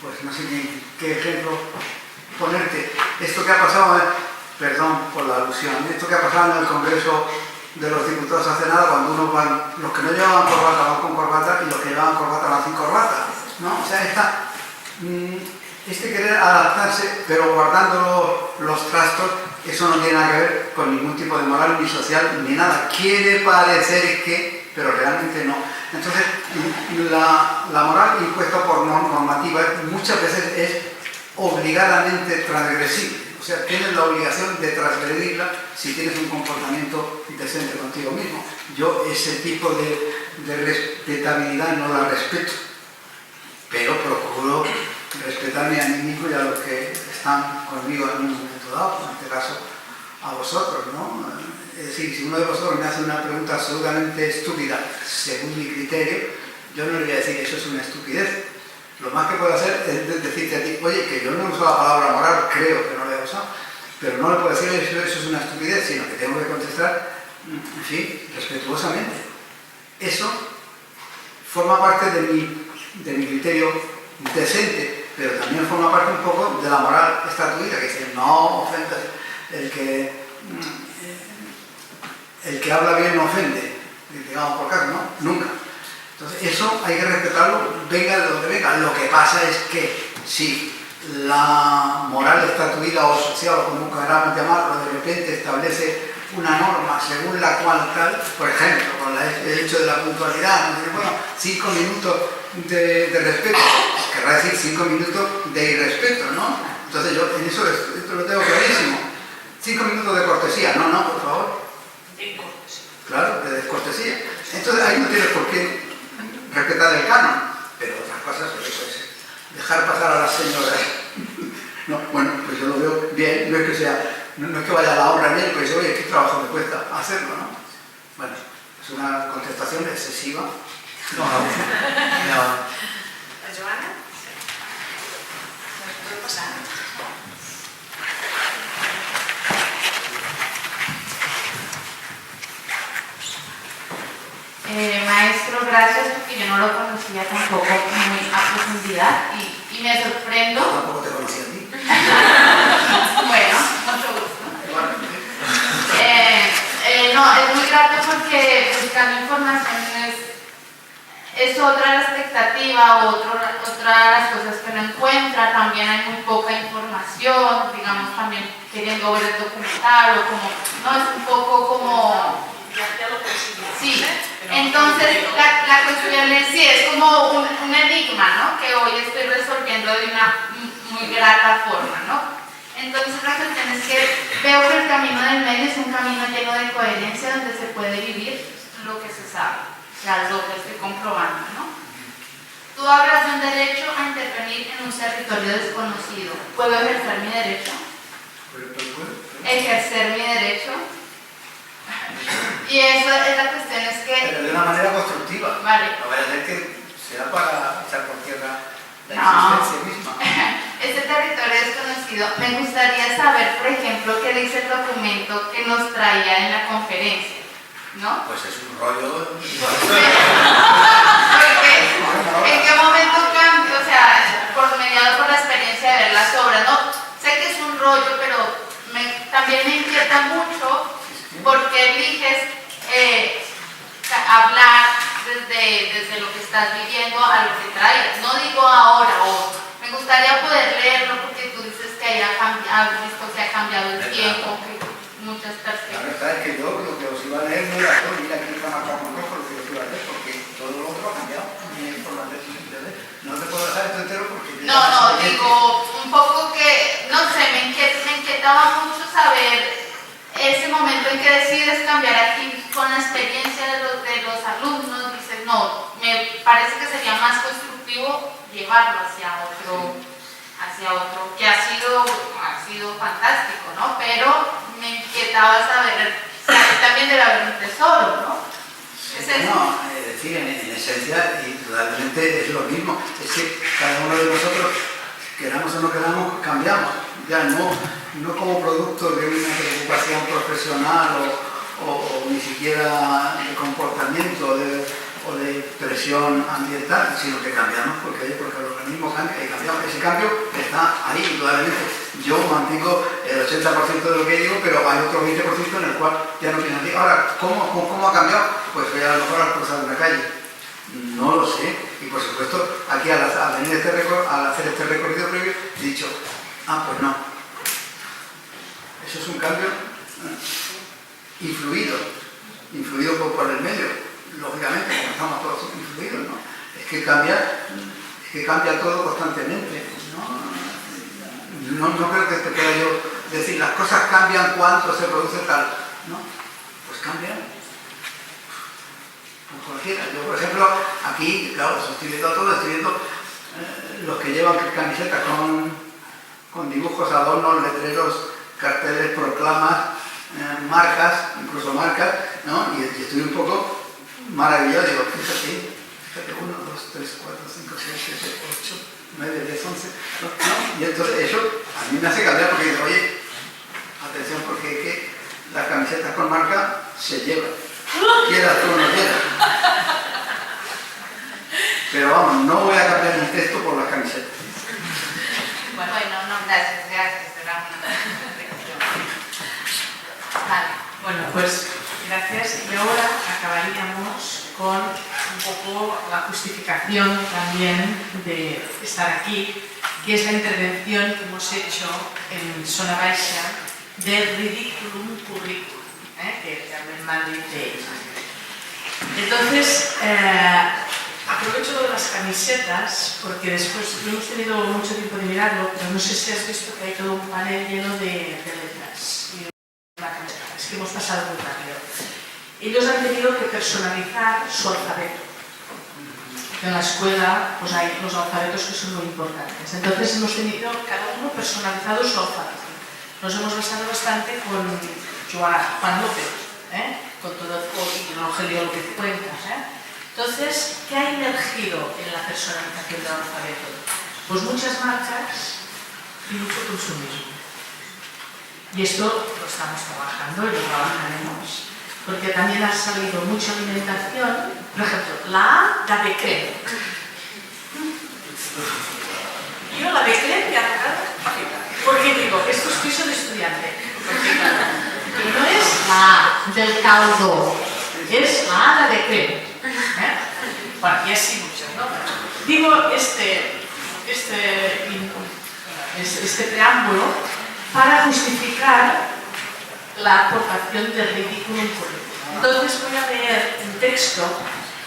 pues no sé qué ejemplo ponerte. Esto que ha pasado, perdón por la alusión, esto que ha pasado en el Congreso de los Diputados hace nada, cuando unos van, los que no llevaban corbata van con corbata y los que llevaban corbata van sin corbata, ¿no? O sea, este querer adaptarse, pero guardando los trastos, eso no tiene nada que ver con ningún tipo de moral ni social ni nada. Quiere parecer que, pero realmente no. Entonces, la moral impuesta por normativa muchas veces es obligadamente transgresible. O sea, tienes la obligación de transgredirla si tienes un comportamiento decente contigo mismo. Yo ese tipo de respetabilidad no la respeto, pero procuro respetarme a mí mismo y a los que están conmigo en un momento dado, en este caso a vosotros, ¿no? Es decir, si uno de vosotros me hace una pregunta absolutamente estúpida, según mi criterio, yo no le voy a decir eso es una estupidez. Lo más que puedo hacer es decirte a ti, oye, que yo no uso la palabra moral, creo que no la he usado, pero no le puedo decir eso es una estupidez, sino que tengo que contestar, en fin, respetuosamente. Eso forma parte de mi criterio decente, pero también forma parte un poco de la moral estatuida, que dice, no ofendas, el que habla bien no ofende, digamos por caso, ¿no? Nunca. Entonces, eso hay que respetarlo, venga de donde venga. Lo que pasa es que si la moral estatuida o social, o como queramos llamarlo, de repente establece una norma según la cual tal, por ejemplo, con el hecho de la puntualidad, bueno, 5 minutos de respeto, querrá decir 5 minutos de irrespeto, ¿no? Entonces yo en eso esto lo tengo clarísimo. 5 minutos de cortesía, no, por favor. De cortesía. Claro, de descortesía. Entonces ahí no tienes por qué respetar el canon, pero otras cosas, pues, dejar pasar a las señoras. No, bueno, pues yo lo veo bien, no es que vaya a la obra en él, pues oye, ¿qué trabajo me cuesta hacerlo, no? Bueno, es una contestación excesiva. No. ¿Joana? ¿Puedo pasar? Maestro, gracias, porque yo no lo conocía tampoco muy a profundidad y me sorprendo. Tampoco te conocí a ti. Bueno, mucho gusto. No, es muy grato porque buscando información es otra la expectativa, otra de las cosas que no encuentra. También hay muy poca información, digamos, también queriendo ver el documental o como, no, es un poco como... Ya lo conseguí. Sí, entonces la cuestión en sí es como un enigma, ¿no? Que hoy estoy resolviendo de una muy grata forma, ¿no? Entonces la cuestión es que veo que el camino del medio es un camino lleno de coherencia donde se puede vivir lo que se sabe, o sea, lo que estoy comprobando, ¿no? Tú hablas de un derecho a intervenir en un territorio desconocido. ¿Puedo ejercer mi derecho? ¿Ejercer mi derecho? Y eso es la cuestión, es que... Pero de una manera constructiva. Vale. No vaya a ser que sea para echar por tierra la No. existencia misma. Este territorio desconocido, me gustaría saber, por ejemplo, qué dice el documento que nos traía en la conferencia, ¿no? Pues es un rollo... Porque, ¿en qué momento cambia? O sea, mediado por la experiencia de ver las obras, ¿no? apoyo, pero también me inquieta mucho porque eliges hablar desde lo que estás viviendo a lo que traes. No digo ahora, me gustaría poder leerlo porque tú dices que has visto que ha cambiado el tiempo, que muchas perspectivas. La verdad es que yo lo que os iba a leer no era todo, mira aquí está marcado con rojo lo que os iba a leer, porque todo lo otro ha cambiado. No te puedo dejar esto entero porque... No, digo, un poco que, no sé, me inquietaba mucho saber ese momento en que decides cambiar aquí con la experiencia de los alumnos, dices, no, me parece que sería más constructivo llevarlo hacia otro, que ha sido fantástico, ¿no? Pero me inquietaba saber, también debe haber un tesoro, ¿no? ¿Es eso? No, es decir, en esencia, y realmente es lo mismo, es que cada uno de nosotros, queramos o no queramos, cambiamos, ya no como producto de una preocupación profesional o ni siquiera de comportamiento o de presión ambiental, sino que cambiamos porque el organismo cambia y cambiamos. Ese cambio está ahí, indudablemente. Yo mantengo el 80% de lo que digo, pero hay otro 20% en el cual ya no pienso así. Ahora, ¿cómo ha cambiado? Pues a lo mejor al cruzar una calle. No lo sé. Y por supuesto, aquí al hacer este recorrido previo, he dicho, pues no. Eso es un cambio influido por el medio. Lógicamente, como estamos todos influidos, ¿no? Es que cambia todo constantemente, ¿no? No creo que te pueda yo decir, las cosas cambian cuando se produce tal, ¿no? Pues cambian. Por cualquiera. Yo, por ejemplo, aquí, claro, estoy viendo todo, estoy viendo los que llevan camisetas con dibujos, adornos, letreros, carteles, proclamas, marcas, incluso marcas, ¿no? Y estoy un poco maravillado, digo, fíjate, 1, 2, 3, 4, 5, 6, 7, 8, 9, 10, 11, ¿no? Y entonces eso a mí me hace cambiar porque digo, oye, atención, porque es que las camisetas con marca se llevan, quieras tú o no quieras. Pero vamos, no voy a cambiar el texto por las camisetas. Bueno, gracias, era una reflexión. Vale. Bueno, pues gracias. Y ahora acabaríamos con un poco la justificación también de estar aquí, que es la intervención que hemos hecho en Zona Baixa del Ridiculum Curriculum, que también Madrid de ella. Entonces, aprovecho lo de las camisetas, porque después no hemos tenido mucho tiempo de mirarlo, pero no sé si has visto que hay todo un panel lleno de letras y de una camiseta. Es que hemos pasado muy rápido. Ellos han tenido que personalizar su alfabeto. En la escuela pues hay los alfabetos que son muy importantes. Entonces hemos tenido cada uno personalizado su alfabeto. Nos hemos basado bastante con Juan López, con todo el Rogelio López Cuenca. Entonces, ¿qué ha emergido en la personalización del alfabeto? Pues muchas marcas y mucho consumismo. Y esto lo estamos trabajando y lo trabajaremos. Porque también ha salido mucha alimentación, por ejemplo, la A, la de crema. Yo la de crema me ha tocado, porque digo, esto es piso de estudiante. Y no es la A del caldo, es la A, la de crema. Bueno, y así muchos, ¿no? Digo este preámbulo para justificar la aportación del ridículo en currículum. Entonces voy a leer un texto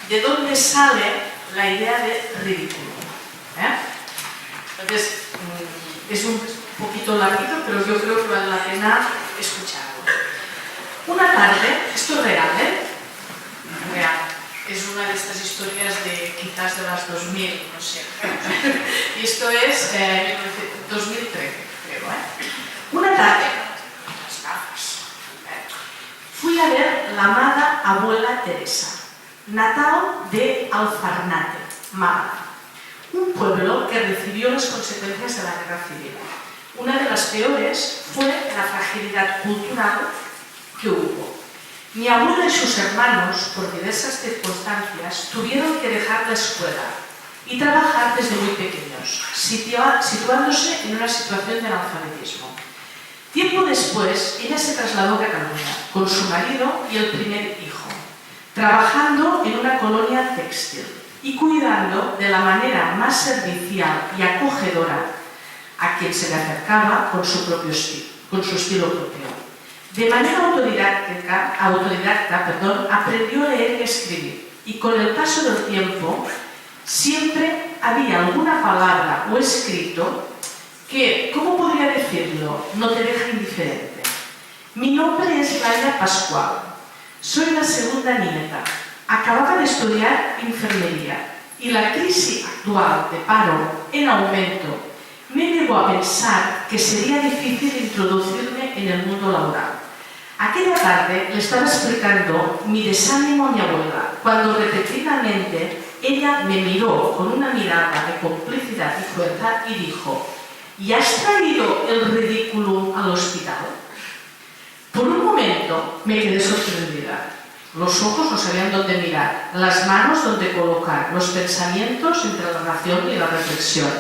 de dónde sale la idea de ridículo. Entonces, es un poquito larguito, pero yo creo que vale la pena escucharlo. Una tarde, esto es real, real. Es una de estas historias de quizás de las 2000, no sé. Y esto es 2013, creo. Una tarde, las gafas. Fui a ver la amada abuela Teresa, natal de Alfarnate, Málaga, un pueblo que recibió las consecuencias de la guerra civil. Una de las peores fue la fragilidad cultural que hubo. Mi abuela y sus hermanos, por diversas circunstancias, tuvieron que dejar la escuela y trabajar desde muy pequeños, situándose en una situación de analfabetismo. Tiempo después, ella se trasladó a Cataluña con su marido y el primer hijo, trabajando en una colonia textil y cuidando de la manera más servicial y acogedora a quien se le acercaba con su estilo propio. De manera autodidacta, aprendió a leer y escribir, y con el paso del tiempo siempre había alguna palabra o escrito que, ¿cómo podría decirlo?, no te deja indiferente. Mi nombre es Laia Pascual, soy la segunda nieta, acababa de estudiar enfermería y la crisis actual de paro en aumento me llevó a pensar que sería difícil introducirme en el mundo laboral. Aquella tarde le estaba explicando mi desánimo a mi abuela, cuando repetidamente ella me miró con una mirada de complicidad y fuerza y dijo: ¿y has traído el ridículo al hospital? Por un momento me quedé sorprendida. Los ojos no sabían dónde mirar, las manos dónde colocar, los pensamientos entre la razón y la reflexión.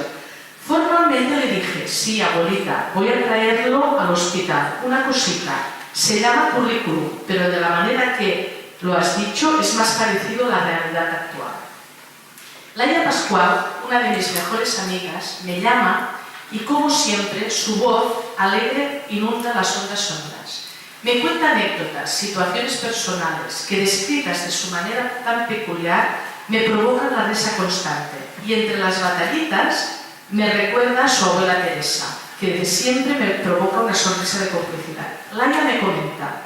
Formalmente le dije: sí, abuelita, voy a traerlo al hospital, una cosita. Se llama currículum, pero de la manera que lo has dicho es más parecido a la realidad actual. Laia Pascual, una de mis mejores amigas, me llama y, como siempre, su voz alegre inunda las ondas sonoras. Me cuenta anécdotas, situaciones personales que, descritas de su manera tan peculiar, me provocan la risa constante, y entre las batallitas me recuerda a su abuela Teresa, que de siempre me provoca una sonrisa de complicidad. Laia me comenta: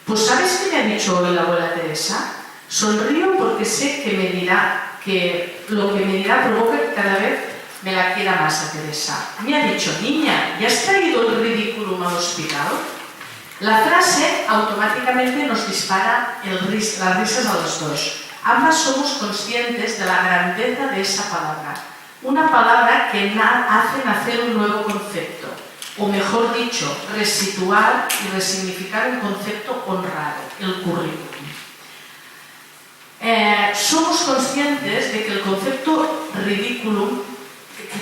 pues ¿sabes qué me ha dicho hoy la abuela Teresa? Sonrío porque sé que me dirá que lo que me dirá provoca que cada vez me la quiera más a Teresa. Me ha dicho: niña, ¿ya has traído el ridículum al hospital? La frase automáticamente nos dispara las risas a los dos. Ambas somos conscientes de la grandeza de esa palabra. Una palabra que hace nacer un nuevo concepto, o mejor dicho, resituar y resignificar un concepto honrado, el currículum. Somos conscientes de que con el concepto ridículum, el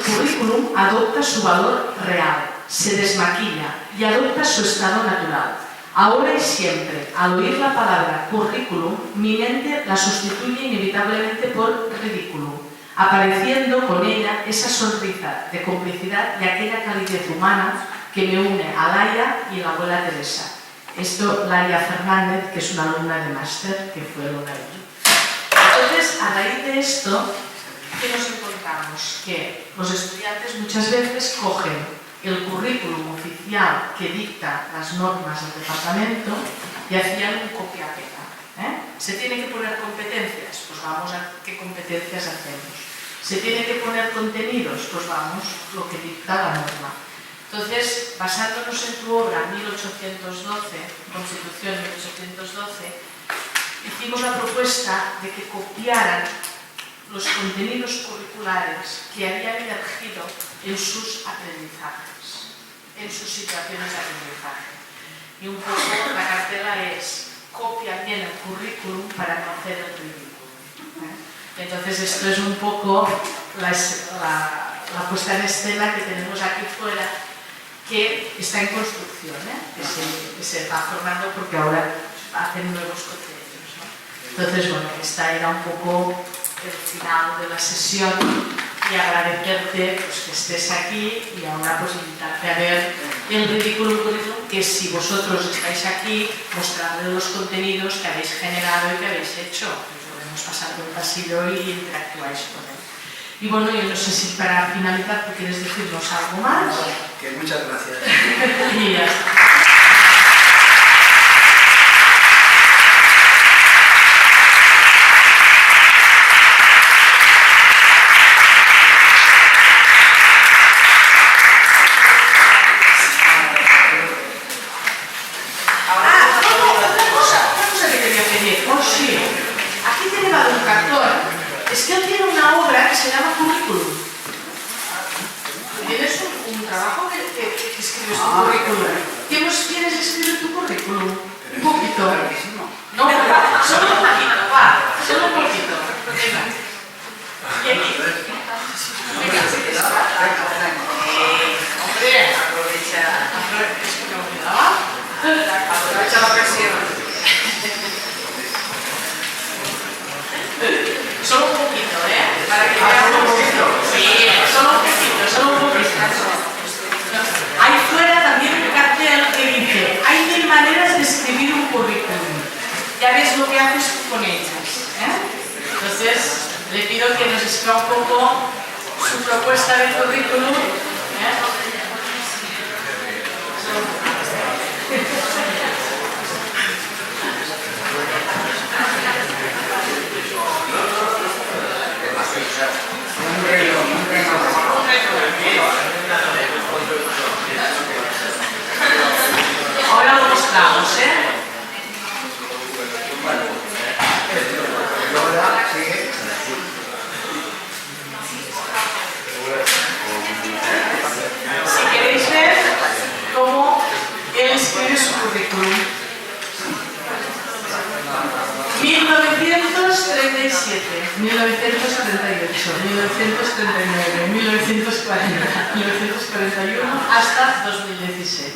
currículum adopta su valor real, se desmaquilla y adopta su estado natural. Ahora y siempre, al oír la palabra currículum, mi mente la sustituye inevitablemente por ridículum, apareciendo con ella esa sonrisa de complicidad y aquella calidez humana que me une a Laia y la abuela Teresa. Esto, Laia Fernández, que es una alumna de máster, que fue alumna de mí. Entonces, a raíz de esto, ¿qué nos encontramos? Que los estudiantes muchas veces cogen el currículum oficial que dicta las normas del departamento y hacían un copia-pega. ¿Se tiene que poner competencias? Pues vamos a qué competencias hacemos. ¿Se tiene que poner contenidos? Pues vamos, lo que dicta la norma. Entonces, basándonos en tu obra 1812, Constitución 1812, hicimos la propuesta de que copiaran los contenidos curriculares que habían emergido en sus aprendizajes, en sus situaciones de aprendizaje. Y un poco la cartela es: copia bien el currículum para no hacer el ridículo. Entonces esto es un poco la puesta en escena que tenemos aquí fuera, que está en construcción, que se va formando porque ahora hacen nuevos contenidos, ¿no? Entonces, bueno, esta era un poco el final de la sesión, y agradecerte pues, que estés aquí, y ahora pues invitarte a ver el ridículo currículum, que si vosotros estáis aquí, mostrarles los contenidos que habéis generado y que habéis hecho. Podemos pasar por el pasillo y interactuáis con él. Y bueno, yo no sé si para finalizar tú quieres decirnos algo más. Que muchas gracias. Y ya está. Otra cosa que quería pedir. Oh, sí. Aquí te he llevado un cartón. Es que él tiene una obra que se llama Currículum. Tienes un trabajo que escribes tu currículum. ¿Qué nos quieres escribir tu currículum? Un poquito. No, solo un poquito, va. Solo un poquito. Venga. Y aquí. Venga, hombre. sea, es que me olvidaba. Aprovecha la ocasión. Solo un poquito, ¿eh? Para que vean un poquito. Sí, solo un poquito, solo un poquito. Hay fuera también un cartel que dice: hay 1000 maneras de escribir un currículum. Ya ves lo que haces tú con ellas, ¿eh? Entonces, le pido que nos escriba un poco su propuesta de currículum, ¿eh? Ahora lo mostramos, ¿eh? Si queréis ver cómo él escribe su currículum. 1937, 1938, 1939, 1940, 1941 hasta 2016.